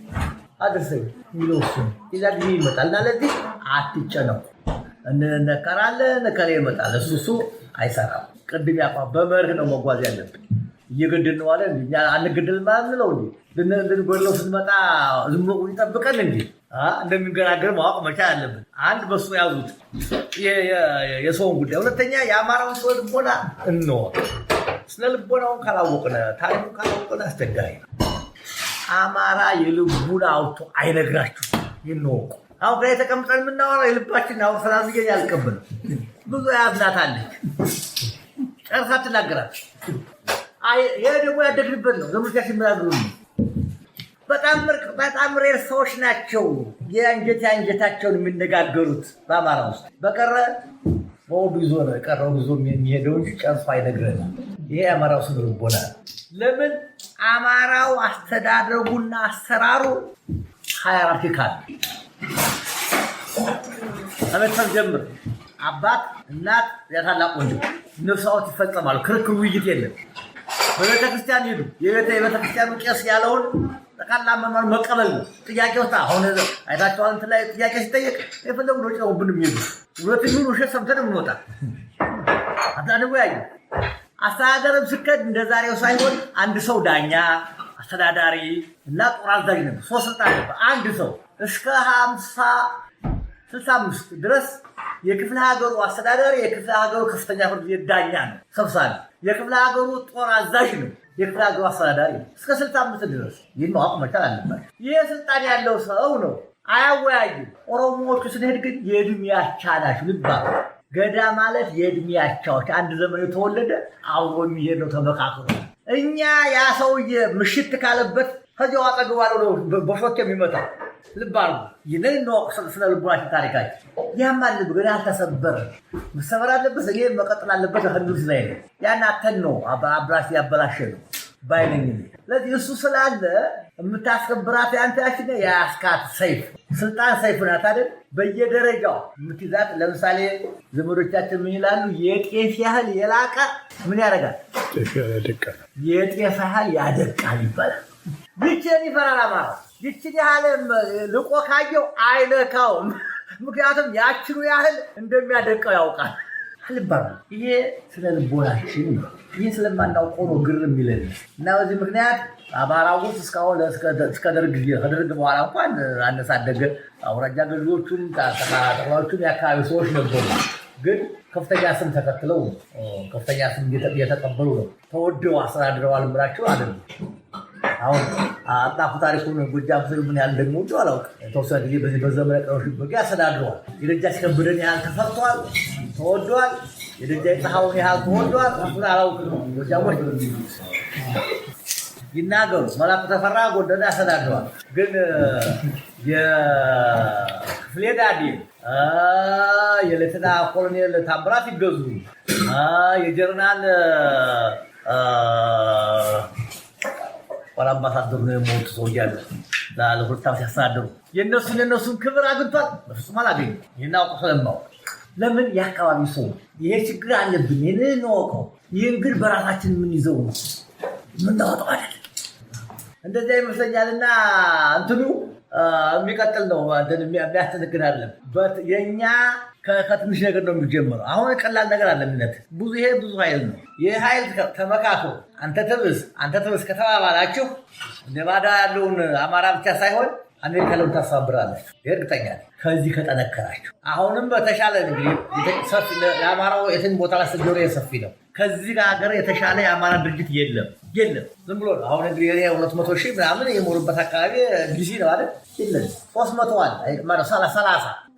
አድርሰኝ የሚለው እሱ ነው። የዛ ጊዜ ይመጣል እና ለዚህ አትጨነቁ። እንነከራለን ከሌ ይመጣል። እሱ አይሰራም። ቅድም ያቋ በመርህ ነው መጓዝ ያለብን። እየገድል ነው አለ እንጂ አንገድል ማለት ነው እንዴ? ልንጎድለው ስንመጣ ዝም ብሎ ይጠብቀን እንዴ? እንደሚንገራገር ማወቅ መቻል አለብን። አንድ በሱ ያዙት የሰውን ጉዳይ። ሁለተኛ የአማራውን ሰው ልቦና እንወቅ። ስነ ልቦናውን ካላወቅነ ታሪኩን ካላወቅነ አስቸጋሪ ነው። አማራ የልቡን አውጥቶ አይነግራችሁ ይንወቁ። አሁን ከላይ ተቀምጠን የምናወራው የልባችን አሁን ሰላም ይገኝ አልቀበልም። ብዙ ያዝናታለች ጨርሳ ትናገራለች። ይሄ ደግሞ ያደግንበት ነው። ዘመዶቻችን ምናገሩ በጣም ሬር ሰዎች ናቸው። የአንጀታቸውን የሚነጋገሩት በአማራ ውስጥ በቀረ በወዱ ይዞ ነው የቀረው ይዞ የሚሄደው እንጂ ጨርሶ አይነግረንም። ይሄ የአማራው ስነ ልቦና። ለምን አማራው አስተዳደጉና አሰራሩ ሃይራርኪካል ከቤተሰብ ጀምር አባት፣ እናት፣ የታላቅ ወንድም ነፍሳዎት ይፈጸማሉ። ክርክር፣ ውይይት የለም። በቤተክርስቲያን ሄዱ። የቤተክርስቲያኑ ቄስ ያለውን ጠቃላ መማር መቀበል ነው። ጥያቄ ወጣ። አሁን አይታችኋል። እንትን ላይ ጥያቄ ሲጠየቅ የፈለጉ ነው ጨውብን የሚሄዱ ሁለትኙን ውሸት ሰምተን የምንወጣ አታደጉ ያዩ አስተዳደርም ስከድ እንደ ዛሬው ሳይሆን አንድ ሰው ዳኛ፣ አስተዳዳሪ እና ጦር አዛዥ ነበር። ሶስት ስልጣን ነበር። አንድ ሰው እስከ 65 ድረስ የክፍለ ሀገሩ አስተዳዳሪ፣ የክፍለ ሀገሩ ከፍተኛ ፍርድ ቤት ዳኛ ነው ሰብሳቢ፣ የክፍለ ሀገሩ ጦር አዛዥ ነው፣ የክፍለ ሀገሩ አስተዳዳሪ ነው። እስከ 65 ድረስ ይህን ማወቅ መቻል አለባቸው። ይህ ስልጣን ያለው ሰው ነው። አያወያዩም። ኦሮሞዎቹ ስንሄድ ግን የዕድሜ አቻ ናቸው። ልባ ገዳ ማለት የዕድሜ አቻዎች፣ አንድ ዘመን የተወለደ አብሮ የሚሄድ ነው። ተመካክሮ እኛ ያ ሰውዬ ምሽት ካለበት ከዚያው አጠገብ አለው በሾክ የሚመጣው ልብ አድርጉ። ይህንን እንወቅ። ስለ ልቡናችን ታሪካችን ያማን ልብ ግን አልተሰበረ መሰበር አለበት። እኔ መቀጠል አለበት። ህንዱስ ላይ ነው ያን አተን ነው አብራሽ ያበላሸ ነው ባይነኝ። ስለዚህ እሱ ስላለ የምታስከብራት ያንተ ያችን የአስካት ሰይፍ ስልጣን ሰይፍ ናት አይደል? በየደረጃው የምትይዛት። ለምሳሌ ዘመዶቻችን ምን ይላሉ? የጤፍ ያህል የላቀ ምን ያደርጋል? የጤፍ ያህል ያደቃል ይባላል። ይችን ይፈራል አማራ። ይችን ያህል ልቆ ካየው አይነካውም። ምክንያቱም ያችኑ ያህል እንደሚያደቀው ያውቃል። አልባል ይሄ ስለ ልቦናችን ነው። ይህ ስለማናውቀው ነው ግር የሚለን እና በዚህ ምክንያት አማራ ውስጥ እስካሁን እስከ ደርግ ከደርግ በኋላ እንኳን አነሳደገ አውራጃ ገዢዎቹም ጠቅላዮቹም የአካባቢ ሰዎች ነበሩ። ግን ከፍተኛ ስም ተከትለው ከፍተኛ ስም እየተቀበሉ ነው። ተወደው አስተዳድረዋል ብላችሁ አይደለም። አሁን አጣፉ ታሪኩን ጎጃም ስል ምን ያህል እንደሚወዱ አላውቅም። የተወሰነ ጊዜ በዚህ በዘመነ ቀሮች በቂ አስተዳድረዋል። የደጃች ከበደን ያህል ተፈርቷል፣ ተወደዋል። የደጃች ፀሐዩን ያህል ተወደዋል። እሱን አላውቅም። ጎጃሞች ይናገሩ። መላኩ ተፈራ ጎንደር ያስተዳድረዋል። ግን የክፍሌ ዳዴ የሌተና ኮሎኔል ታምራት ይገዙ የጀርናል ወላ አምባሳደር ነው የሞቱ ሰው እያሉ ለሁለት ዓመት ያስተዳድሩ የእነሱን ክብር አግኝቷል? በፍጹም አላገኙም። ይህን አውቀው ስለማውቅ ለምን የአካባቢ ሰው ይሄ ችግር አለብን ይህን እንወቀው። ይህን ግን በራሳችን የምንይዘው ነው የምናወጣው አይደለም። እንደዚያ ይመስለኛልና እንትኑ የሚቀጥል ነው የሚያስተነግድ አይደለም። የእኛ ከትንሽ ነገር ነው የሚጀምረው። አሁን ቀላል ነገር አለምነት ብዙ ኃይል ነው። ይህ ኃይል ተመካክሮ አንተ ትብስ ከተባባላችሁ ነባዳ ያለውን አማራ ብቻ ሳይሆን አሜሪካ ለምን ታሳብራላችሁ? እርግጠኛ ነኝ ከዚህ ከጠነከራችሁ። አሁንም በተሻለ ለአማራው የትን ቦታ ላይ ስትኖር ሰፊ ነው። ከዚህ ሀገር የተሻለ የአማራ ድርጅት የለም። ዝም ብሎ ነው። አሁን እንግዲህ 200 ሺህ ምናምን የሞሩበት አካባቢ ዲሲ ነው አይደል? የለም 300 አለ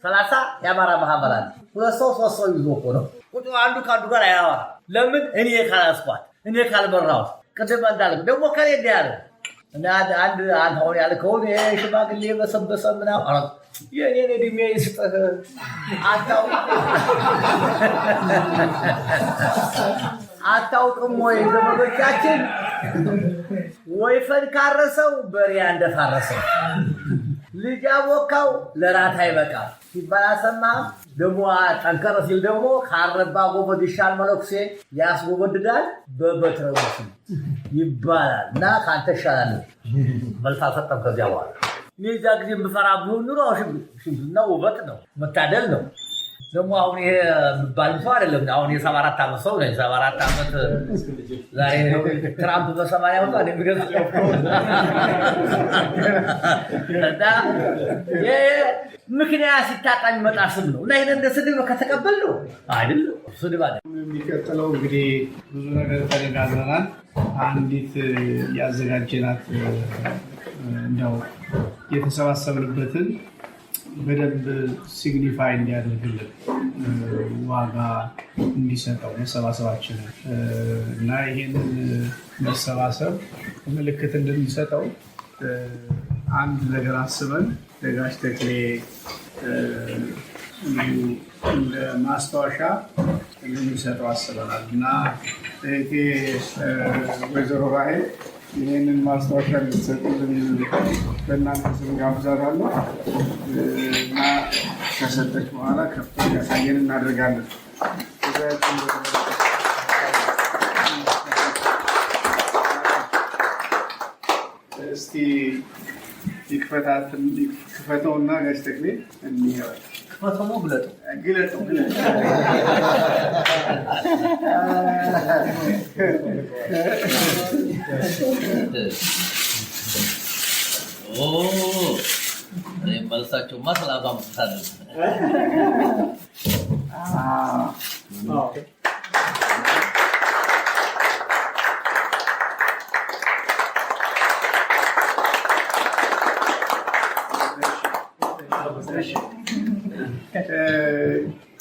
30 የአማራ ማህበር አለ። 2 ሰው 3 ሰው ይዞ እኮ ነው ቁጭ አንዱ ከአንዱ ጋር አያወራ። ለምን እኔ ካላስኳት እኔ ካልመራሁት ቅድም እንዳልኩ ደግሞ ከሌ እንደ ያለ እና አንድ አሁን ያልከውን ሽማግሌ በሰበሰ ምናምን የኔን እድሜ ይስጥህ አታውቅም ወይ? ዘመዶቻችን ወይፈን ካረሰው በሬ እንደፋረሰው ልጅ አቦካው ለራት አይበቃም ሲባል አልሰማህም? ደግሞ ጠንከር ሲል ደግሞ ካረባ ጎበድ ይሻል መለኩሴ ያስጎበድዳል በበትረ ይባላል። እና ከአንተ እሻላለሁ መልስ አልሰጠም። ከዚያ በኋላ እኔ እዚያ ጊዜ የምፈራ ቢሆን ኑሮ ሽምግልና ውበት ነው፣ መታደል ነው። ደግሞ አሁን ይሄ የሚባልም ሰው አይደለም። አሁን የ74 ዓመት ሰው ነኝ። 74 ዓመት ዛሬ ትራምፕ በ80 ወጣ እንደሚገዛ ምክንያት ሲታጣኝ መጣ ስም ነው እና ይሄን እንደ ስድብ ከተቀበል ነው አይደለም። ስድብ አይደለም።
የሚቀጥለው እንግዲህ ብዙ ነገር ተነጋግረናል። አንዲት ያዘጋጀናት እንደው የተሰባሰብንበትን በደንብ ሲግኒፋይ እንዲያደርግልን ዋጋ እንዲሰጠው መሰባሰባችን እና ይሄንን መሰባሰብ ምልክት እንድንሰጠው አንድ ነገር አስበን ለጋሽ ተክሌ እንደ ማስታወሻ እንድንሰጠው አስበናል እና እህቴ ወይዘሮ ራሄል ይህንን ማስታወሻ እንድትሰጡልን በእናንተ ስም ጋብዛታለሁ እና ከሰጠች በኋላ ከፍቶ ያሳየን እናደርጋለን። እስቲ ክፈተውና ጋሽ ተክሌ እንየው።
ክፈተው ነው ግለጠው። መልሳቸውማ ስላባም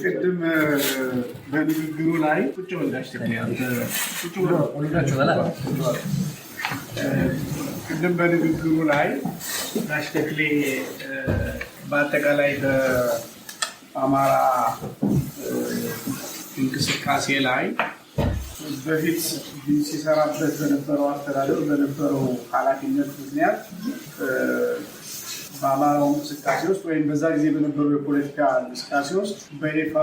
ቅድም በንግግሩ ላይ ቁጭ ብላችሁ ቅድም በንግግሩ ላይ ጋሽ ተክሌ በአጠቃላይ በአማራ እንቅስቃሴ ላይ በፊት ሲሰራበት በነበረው አስተዳደር በነበረው ኃላፊነት ምክንያት በአማራው እንቅስቃሴ ውስጥ ወይም በዛ ጊዜ በነበሩ የፖለቲካ እንቅስቃሴ ውስጥ በይፋ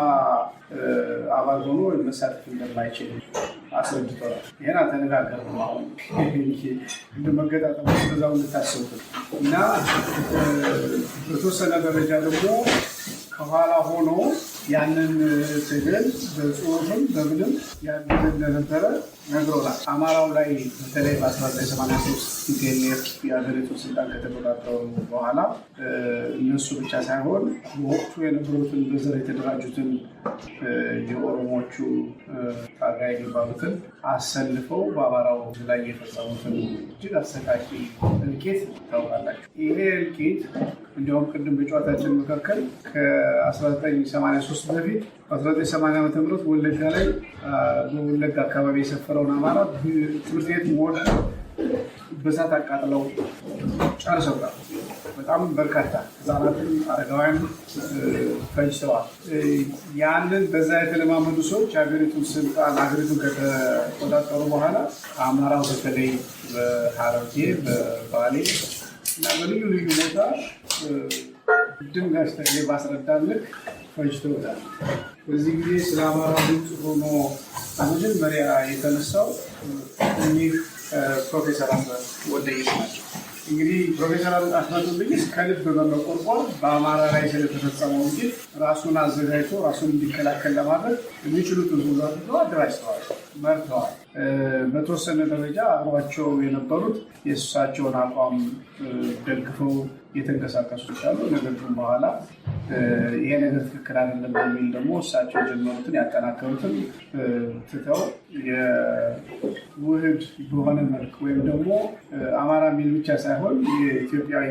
አባል ሆኖ ወይም መሳተፍ እንደማይችል አስረድተዋል። ይህን አልተነጋገርንም። አሁን እንደመገጣጠሙ በዛው እንድታስቡት እና በተወሰነ ደረጃ ደግሞ ከኋላ ሆኖ ያንን ትግል በጽሁፍም በምንም ያግዝ እንደነበረ ነግሮናል። አማራው ላይ በተለይ በ1983 ቲፒኤልኤፍ የሀገሪቱ ስልጣን ከተቆጣጠሩ በኋላ እነሱ ብቻ ሳይሆን በወቅቱ የነበሩትን በዘር የተደራጁትን የኦሮሞቹ ታጋይ የሚባሉትን አሰልፈው በአማራው ላይ የፈጸሙትን እጅግ አሰቃቂ እልቂት ታውቃላችሁ። ይሄ እልቂት እንዲያውም ቅድም በጨዋታችን መካከል ከ1983 በፊት በ1980 ዓ.ም ወለጋ ላይ በወለጋ አካባቢ የሰፈረውን አማራ ትምህርት ቤት ሞል በሳት አቃጥለው ጨርሰውታል። በጣም በርካታ ህጻናትን፣ አረጋውያን ፈጅተዋል። ያንን በዛ የተለማመዱ ሰዎች ሀገሪቱን ስልጣን ሀገሪቱን ከተቆጣጠሩ በኋላ አማራው በተለይ በሐረርጌ፣ በባሌ እና በልዩ ልዩ ቦታ ድንጋይ ተክሌ ባስረዳን ልክ ፈጅተውታል። በዚህ ጊዜ ስለ አማራ ድምፅ ሆኖ መጀመሪያ የተነሳው እኒህ ፕሮፌሰር አስራት ወልደየስ ናቸው። እንግዲህ ፕሮፌሰር አስራት ወልደየስ ከልብ በመቆርቆር በአማራ ላይ ስለተፈጸመው እንጂ ራሱን አዘጋጅቶ ራሱን እንዲከላከል ለማድረግ የሚችሉትን ሁሉ አድርገው አደራጅተዋል፣ መርተዋል። በተወሰነ ደረጃ አብሯቸው የነበሩት የእሳቸውን አቋም ደግፈው የተንቀሳቀሱ ይቻሉ። ነገር ግን በኋላ ይሄ ነገር ትክክል አይደለም በሚል ደግሞ እሳቸው የጀመሩትን ያጠናከሩትን ትተው የውህድ በሆነ መልክ ወይም ደግሞ አማራ የሚል ብቻ ሳይሆን የኢትዮጵያዊ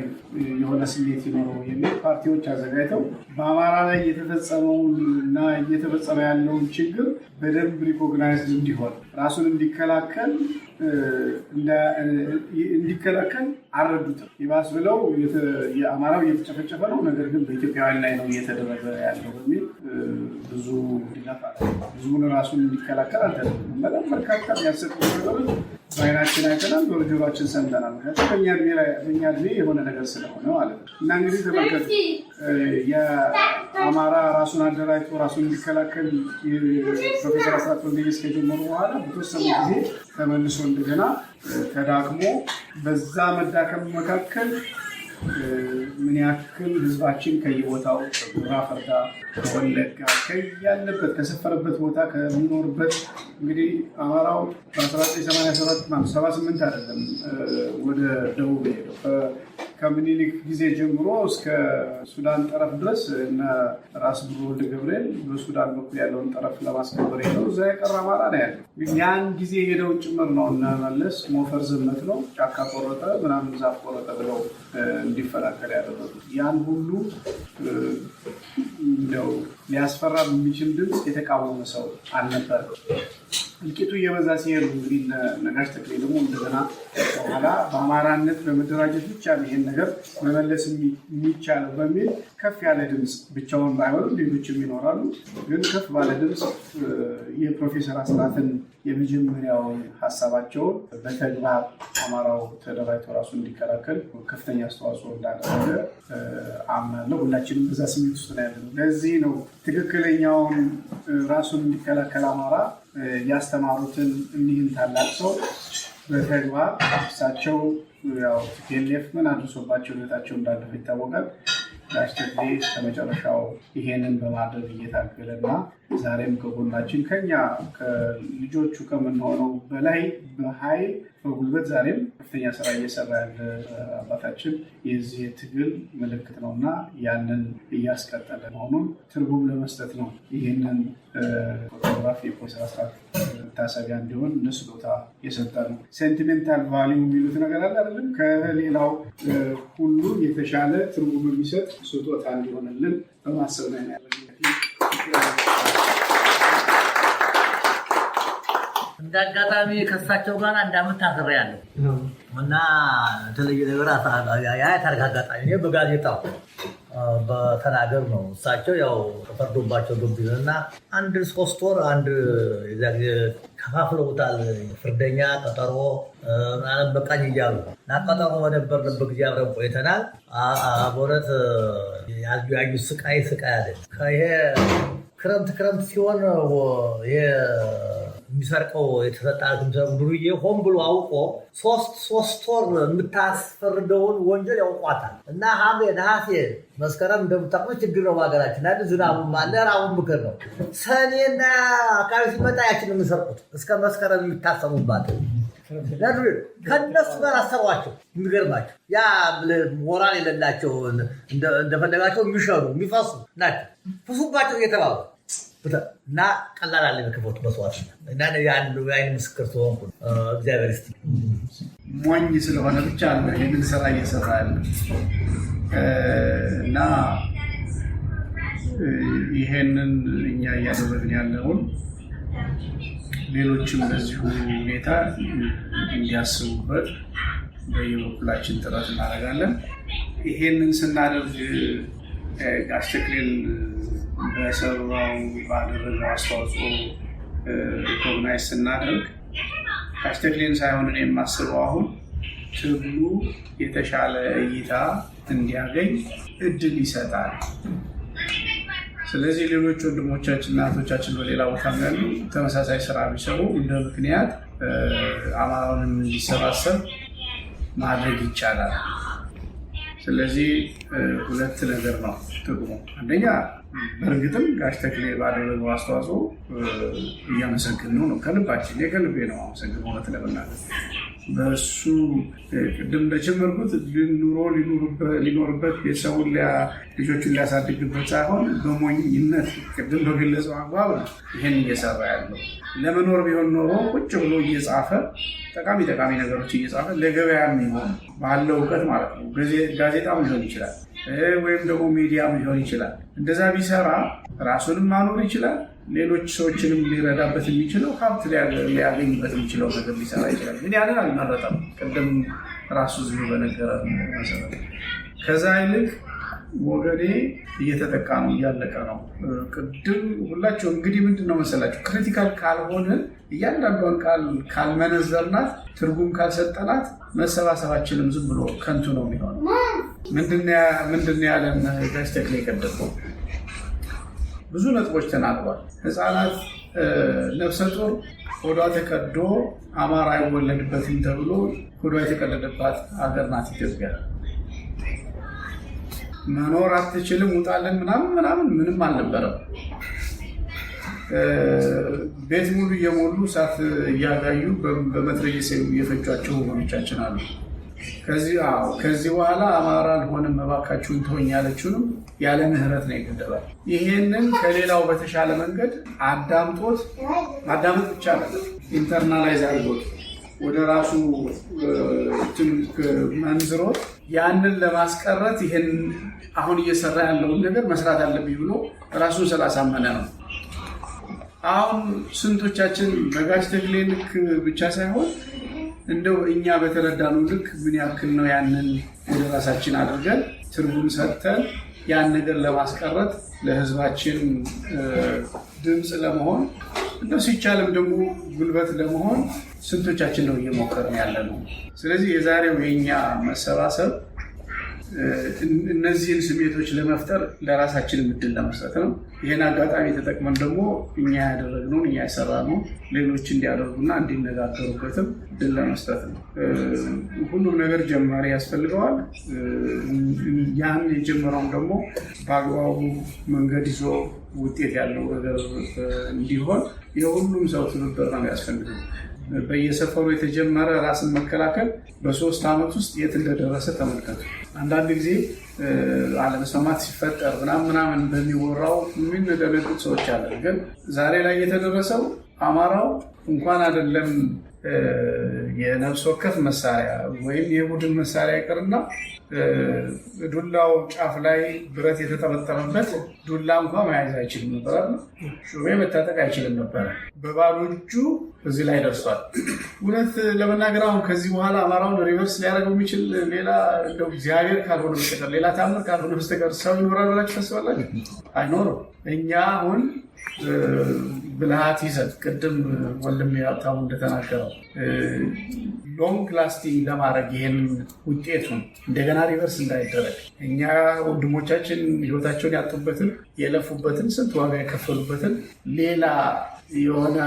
የሆነ ስሜት ይኖረው የሚል ፓርቲዎች አዘጋጅተው በአማራ ላይ የተፈጸመውን እና እየተፈጸመ ያለውን ችግር በደንብ ሪኮግናይዝ እንዲሆን ራሱን እንዲከላከል አልረዱትም። ይባስ ብለው የአማራው እየተጨፈጨፈ ነው፣ ነገር ግን በኢትዮጵያውያን ላይ ነው እየተደረገ ያለው በሚል ብዙ ህዝቡን ራሱን እንዲከላከል አልተደረገም። በጣም በርካታ የሚያሰጡ ነገሮች በዓይናችን አይተናል፣ በጆሯችን ሰምተናል። በእኛ እድሜ የሆነ ነገር ስለሆነ ማለት ነው። እና እንግዲህ ተመልከቱ፣ የአማራ ራሱን አደራጅቶ ራሱን እንዲከላከል ፕሮፌሰር አስራት ወልደየስ ከጀመሩ በኋላ በተወሰነ ጊዜ ተመልሶ እንደገና ተዳክሞ በዛ መዳከም መካከል ምን ያክል ህዝባችን ከየቦታው ጉራ ፈርዳ፣ ወለጋ ያለበት ከሰፈረበት ቦታ ከሚኖርበት እንግዲህ አማራው በ1978 አይደለም ወደ ደቡብ ሄደው ከምኒልክ ጊዜ ጀምሮ እስከ ሱዳን ጠረፍ ድረስ እነ ራስ ብሩ ወልደ ገብርኤል በሱዳን በኩል ያለውን ጠረፍ ለማስከበር ሄደው እዛ የቀረ አማራ ነው ያለው። ያን ጊዜ ሄደውን ጭምር ነው እነ መለስ ሞፈር ዘመት ነው ጫካ ቆረጠ ምናምን ዛፍ ቆረጠ ብለው እንዲፈናቀል ያደረጉት። ያን ሁሉ እንደው ሊያስፈራ በሚችል ድምፅ የተቃወመ ሰው አልነበረ። እልቂቱ እየበዛ ሲሄድ እንግዲህ ነጋሽ ተክሌ ደግሞ እንደገና በኋላ በአማራነት በመደራጀት ብቻ ይሄን ነገር መመለስ የሚቻለው በሚል ከፍ ያለ ድምፅ ብቻውን ባይሆንም ሌሎችም ይኖራሉ፣ ግን ከፍ ባለ ድምፅ የፕሮፌሰር አስራትን የመጀመሪያውን ሀሳባቸውን በተግባር አማራው ተደራጅቶ ራሱ እንዲከላከል ከፍተኛ አስተዋጽኦ እንዳደረገ አምናለሁ። ሁላችንም በዛ ስሜት ውስጥ ነው ያለነው። ለዚህ ነው ትክክለኛውን ራሱን እንዲከላከል አማራ ያስተማሩትን እኒህን ታላቅ ሰው በተግባር እሳቸው ቲፒኤልኤፍ ምን አድርሶባቸው ህይወታቸው እንዳለፈ ይታወቃል። ጋሽ ተክሌ ከመጨረሻው ይሄንን በማድረግ እየታገለና ዛሬም ከጎናችን ከኛ ከልጆቹ ከምንሆነው በላይ በኃይል በጉልበት ዛሬም ከፍተኛ ስራ እየሰራ ያለ አባታችን የዚህ ትግል ምልክት ነው እና ያንን እያስቀጠለ መሆኑን ትርጉም ለመስጠት ነው ይህንን ፎቶግራፍ የፕሮፌሰር አስራት መታሰቢያ እንዲሆን እነሱ ቦታ የሰጠ ነው። ሴንቲሜንታል ቫሊዩ የሚሉት ነገር አለ አይደለም? ከሌላው ሁሉ የተሻለ ትርጉም የሚሰጥ ስጦታ እንዲሆንልን በማሰብ ላይ ያለ
እንደ አጋጣሚ ከእሳቸው ጋር 1 ዓመት ታስሬያለሁ እና የተለየ ነገር ያ ታሪክ አጋጣሚ እኔ በጋዜጣው በተናገር ነው። እሳቸው ያው ተፈርዶባቸው ግብዝና 3 ወር የዛ ጊዜ ከፋፍለውታል። ፍርደኛ ቀጠሮ ምናምን በቃኝ እያሉ እና ቀጠሮ በነበርንበት ጊዜ አብረን ቆይተናል። በእውነት ያዩ ስቃይ አለ። ይሄ ክረምት ሲሆን የሚሰርቀው የተሰጣትን ዱርዬ ሆን ብሎ አውቆ ሶስት ወር የምታስፈርደውን ወንጀል ያውቋታል። እና ሐምሌ ነሐሴ መስከረም እንደምታውቁት ችግር ነው በሀገራችን አይደል? ዝናቡም አለ ራቡም ምክር ነው። ሰኔና አካባቢ ሲመጣ ያችን የሚሰርቁት እስከ መስከረም የሚታሰሙባት ከነሱ ጋር አሰሯቸው። የሚገርማቸው ያ ሞራል የሌላቸው እንደፈለጋቸው የሚሸሩ የሚፈሱ ናቸው። ፍሱባቸው እየተባሉ እና ቀላል አለ ክፎት መስዋዕት እና የአይን ምስክር ስለሆንኩ እግዚአብሔር ይስጥ።
ሞኝ ስለሆነ ብቻ ነው ይህንን ስራ እየሰራ ያለ እና ይሄንን እኛ እያደረግን ያለውን ሌሎችም በዚሁ ሁኔታ እንዲያስቡበት በየበኩላችን ጥረት እናደርጋለን። ይሄንን ስናደርግ ጋሽ ተክሌን በሰራው ባደረገው አስተዋጽኦ ሪኮግናይዝ ስናደርግ ጋሽ ተክሌን ሳይሆን እኔ የማስበው አሁን ትግሉ የተሻለ እይታ እንዲያገኝ እድል ይሰጣል። ስለዚህ ሌሎች ወንድሞቻችንና እህቶቻችን በሌላ ቦታ ያሉ ተመሳሳይ ስራ ቢሰሩ እንደ ምክንያት አማራውንም እንዲሰባሰብ ማድረግ ይቻላል። ስለዚህ ሁለት ነገር ነው ጥቅሙ። አንደኛ በእርግጥም ጋሽ ተክሌ ባደረገው አስተዋጽኦ እያመሰግነው ነው ከልባችን የከልቤ ነው አመሰግነው። እውነት ለመናገር በእሱ ቅድም እንደጀመርኩት ሊኖርበት ቤተሰቡን ልጆቹን ሊያሳድግበት ሳይሆን በሞኝነት ቅድም በገለጸው አግባብ ነው ይህን እየሰራ ያለው። ለመኖር ቢሆን ኖሮ ቁጭ ብሎ እየጻፈ ጠቃሚ ነገሮች እየጻፈ ለገበያ የሚሆን ባለው እውቀት ማለት ነው። ጋዜጣም ሊሆን ይችላል ወይም ደግሞ ሚዲያም ሊሆን ይችላል። እንደዛ ቢሰራ ራሱንም ማኖር ይችላል። ሌሎች ሰዎችንም ሊረዳበት የሚችለው ሀብት ሊያገኝበት የሚችለው ነገር ሊሰራ ይችላል። ግን ያንን አልመረጠም። ቅድም ራሱ ዝም በነገረ መሰረት ከዛ ይልቅ ወገኔ እየተጠቃ ነው፣ እያለቀ ነው። ቅድም ሁላቸው እንግዲህ ምንድን ነው መሰላቸው ክሪቲካል ካልሆነ እያንዳንዷን ቃል ካልመነዘርናት ትርጉም ካልሰጠናት መሰባሰባችንም ዝም ብሎ ከንቱ ነው የሚሆነው። ምንድን ያለን ጋሽ ተክሌ የቀደመው ብዙ ነጥቦች ተናግሯል። ህፃናት ነፍሰ ጡር ሆዷ ተቀዶ አማራ አይወለድበትም ተብሎ ሆዷ የተቀደደባት ሀገር ናት ኢትዮጵያ። መኖር አትችልም ውጣለን ምናምን ምንም አልነበረም። ቤት ሙሉ እየሞሉ እሳት እያጋዩ በመትረየስ እየፈጇቸው ወገኖቻችን አሉ። ከዚህ በኋላ አማራ አልሆንም እባካችሁን ተወኝ ያለችውንም ያለ ምህረት ነው የገደባል። ይሄንን ከሌላው በተሻለ መንገድ ማዳመጥ ብቻ ነው ኢንተርናላይዝ አድርጎት ወደ ራሱ መንዝሮት ያንን ለማስቀረት ይሄን አሁን እየሰራ ያለውን ነገር መስራት አለብኝ ብሎ ራሱን ስላሳመነ ነው። አሁን ስንቶቻችን በጋሽ ተክሌ ልክ ብቻ ሳይሆን እንደው እኛ በተረዳነው ልክ ምን ያክል ነው ያንን ወደ ራሳችን አድርገን ትርጉም ሰጥተን ያን ነገር ለማስቀረት ለህዝባችን ድምፅ ለመሆን እንደው ሲቻልም ደግሞ ጉልበት ለመሆን ስንቶቻችን ነው እየሞከርን ያለ ነው። ስለዚህ የዛሬው የኛ መሰባሰብ እነዚህን ስሜቶች ለመፍጠር ለራሳችን እድል ለመስጠት ነው። ይህን አጋጣሚ ተጠቅመን ደግሞ እኛ ያደረግነውን እኛ የሰራነውን ሌሎች እንዲያደርጉና እንዲነጋገሩበትም እድል ለመስጠት ነው። ሁሉም ነገር ጀማሪ ያስፈልገዋል። ያን የጀመረውን ደግሞ በአግባቡ መንገድ ይዞ ውጤት ያለው ነገር እንዲሆን የሁሉም ሰው ትብብር ነው ያስፈልገው። በየሰፈሩ የተጀመረ ራስን መከላከል በ3 ዓመት ውስጥ የት እንደደረሰ ተመልከቱ። አንዳንድ ጊዜ አለመስማማት ሲፈጠር ምናምን በሚወራው የሚነደነቁት ሰዎች አለ። ግን ዛሬ ላይ የተደረሰው አማራው እንኳን አይደለም የነፍስ ወከፍ መሳሪያ ወይም የቡድን መሳሪያ ይቅርና ዱላው ጫፍ ላይ ብረት የተጠመጠመበት ዱላ እንኳን መያዝ አይችልም ነበር። ሹሜ መታጠቅ አይችልም ነበር። በባዶ እጁ እዚህ ላይ ደርሷል። እውነት ለመናገር አሁን ከዚህ በኋላ አማራውን ሪቨርስ ሊያደርገው የሚችል ሌላ እንደው እግዚአብሔር ካልሆነ በስተቀር ሌላ ታምር ካልሆነ በስተቀር ሰው ይኖራል ብላችሁ ታስባላችሁ? አይኖርም። እኛ አሁን ብልሃት ይዘን ቅድም ወንድሜ ሀብታሙ እንደተናገረው ሎንግ ላስቲንግ ለማድረግ ይህን ውጤቱን እንደገና ሪቨርስ እንዳይደረግ እኛ ወንድሞቻችን ህይወታቸውን ያጡበትን የለፉበትን ስንት ዋጋ የከፈሉበትን ሌላ የሆነ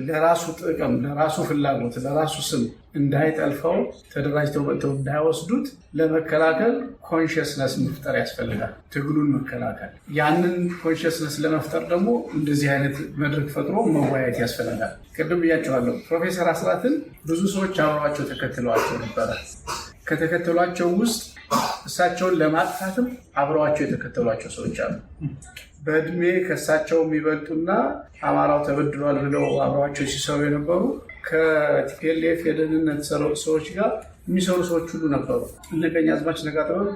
ለራሱ ጥቅም፣ ለራሱ ፍላጎት፣ ለራሱ ስም እንዳይጠልፈው ተደራጅተው መጥተው እንዳይወስዱት ለመከላከል ኮንሽስነስ መፍጠር ያስፈልጋል። ትግሉን መከላከል። ያንን ኮንሽስነስ ለመፍጠር ደግሞ እንደዚህ አይነት መድረክ ፈጥሮ መወያየት ያስፈልጋል። ቅድም ብያቸዋለሁ። ፕሮፌሰር አስራትን ብዙ ሰዎች አብረዋቸው ተከትለዋቸው ነበረ። ከተከተሏቸው ውስጥ እሳቸውን ለማጥፋትም አብረዋቸው የተከተሏቸው ሰዎች አሉ። በእድሜ ከእሳቸው የሚበልጡና አማራው ተበድሏል ብለው አብረዋቸው ሲሰሩ የነበሩ ከቲፒኤልኤፍ የደህንነት ሰዎች ጋር የሚሰሩ ሰዎች ሁሉ ነበሩ። እነ ቀኛዝማች ነጋ ጥበብ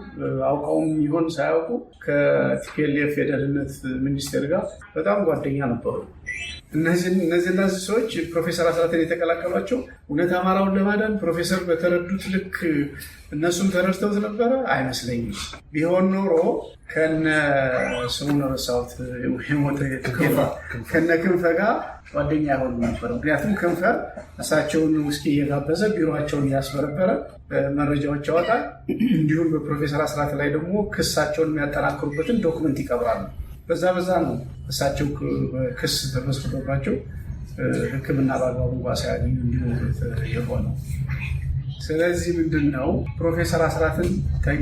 አውቀውም ይሆን ሳያውቁ ከቲፒኤልኤፍ የደህንነት ሚኒስቴር ጋር በጣም ጓደኛ ነበሩ። እነዚህ ሰዎች ፕሮፌሰር አስራትን የተቀላቀሏቸው እውነት አማራውን ለማዳን ፕሮፌሰር በተረዱት ልክ እነሱም ተረድተውት ነበረ አይመስለኝም። ቢሆን ኖሮ ከነ ስሙን ረሳሁት ከነ ክንፈ ጋር ጓደኛ ያሆኑ ነበር። ምክንያቱም ክንፈ እሳቸውን ውስኪ እየጋበዘ ቢሮቸውን እያስበረበረ መረጃዎች ያወጣል። እንዲሁም በፕሮፌሰር አስራት ላይ ደግሞ ክሳቸውን የሚያጠናክሩበትን ዶክመንት ይቀብራሉ። በዛ ነው እሳቸው ክስ ተመስርቶባቸው ሕክምና በአግባቡ እንኳ ሳያገኙ እንዲሞት የሆነው። ስለዚህ ምንድን ነው ፕሮፌሰር አስራትን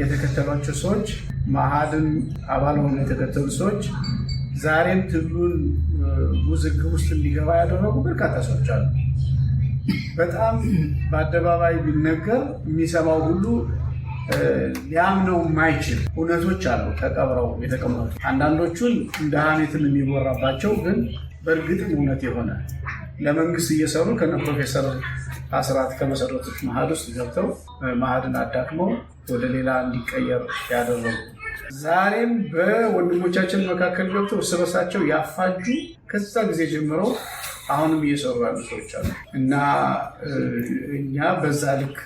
የተከተሏቸው ሰዎች፣ መኢአድን አባል ሆነው የተከተሉ ሰዎች ዛሬም ትግሉን ውዝግብ ውስጥ እንዲገባ ያደረጉ በርካታ ሰዎች አሉ። በጣም በአደባባይ ቢነገር የሚሰማው ሁሉ ሊያምነው የማይችል እውነቶች አሉ ተቀብረው የተቀመጡ። አንዳንዶቹን እንደ ሀሜትም የሚወራባቸው ግን በእርግጥም እውነት የሆነ ለመንግስት እየሰሩ ከነ ፕሮፌሰር አስራት ከመሰረቱት መኢአድ ውስጥ ገብተው መኢአድን አዳክመው ወደ ሌላ እንዲቀየር ያደረጉ፣ ዛሬም በወንድሞቻችን መካከል ገብተው እርስ በርሳቸው ያፋጁ፣ ከዛ ጊዜ ጀምሮ አሁንም እየሰሩ ያሉ ሰዎች አሉ እና እኛ በዛ ልክ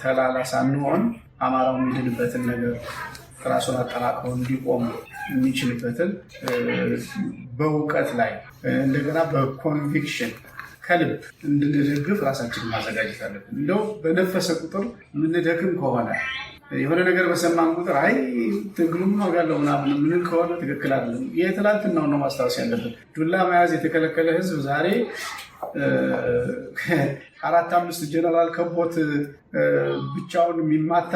ተላላ ሳንሆን አማራው የሚድንበትን ነገር ራሱን አጠናክሮ እንዲቆም የሚችልበትን በእውቀት ላይ እንደገና በኮንቪክሽን ከልብ እንድንደግፍ ራሳችንን ማዘጋጀት አለብን። እንደው በነፈሰ ቁጥር የምንደክም ከሆነ የሆነ ነገር በሰማን ቁጥር አይ ትግሉም ዋጋለው ምናምን ምንም ከሆነ ትክክል አይደለም። የትላንትናውን ነው ማስታወስ ያለብን። ዱላ መያዝ የተከለከለ ህዝብ ዛሬ 4-5 ጀነራል ከቦት ብቻውን የሚማታ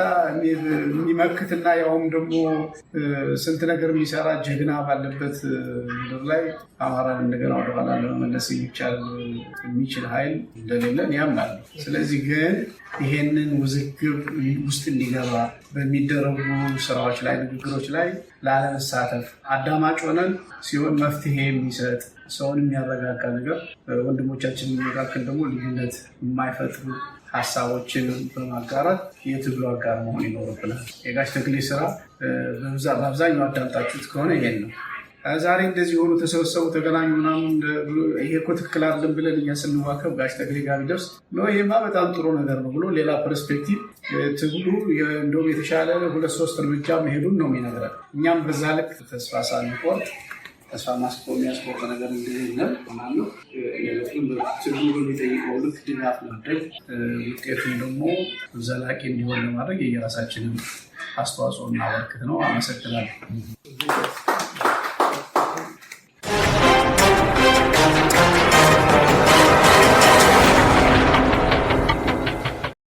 የሚመክትና ያውም ደግሞ ስንት ነገር የሚሰራ ጀግና ባለበት ምድር ላይ አማራን እንደገና ወደኋላ ለመመለስ የሚችል ኃይል እንደሌለን ያምናል። ስለዚህ ግን ይሄንን ውዝግብ ውስጥ እንዲገባ በሚደረጉ ስራዎች ላይ፣ ንግግሮች ላይ ላለመሳተፍ አዳማጭ ሆነን ሲሆን መፍትሄ የሚሰጥ ሰውን የሚያረጋጋ ነገር ወንድሞቻችን መካከል ደግሞ ልዩነት የማይፈጥሩ ሀሳቦችን በማጋራት የትግሉ አጋር መሆን ይኖርብናል። የጋሽ ተክሌ ስራ በአብዛኛው አዳምጣችሁት ከሆነ ይሄን ነው። ዛሬ እንደዚህ የሆኑ ተሰበሰቡ፣ ተገናኙ ምናምን ይሄ እኮ ትክክል አይደለም ብለን እኛ ስንዋከብ ጋሽ ተክሌ ጋር ቢደርስ ነው ይሄማ በጣም ጥሩ ነገር ነው ብሎ ሌላ ፐርስፔክቲቭ ትግሉ እንደውም የተሻለ 2-3 እርምጃ መሄዱን ነው የሚነግረን። እኛም በዛ ልክ ተስፋ ሳንቆርጥ ተስፋ የሚያስቆርጥ ነገር እንደሌለ ምናምን ትግሉ በሚጠይቀው ልክ ድጋፍ ማድረግ ውጤቱን ደግሞ ዘላቂ እንዲሆን ለማድረግ የየራሳችንን አስተዋጽኦ እናበርክት ነው። አመሰግናለሁ።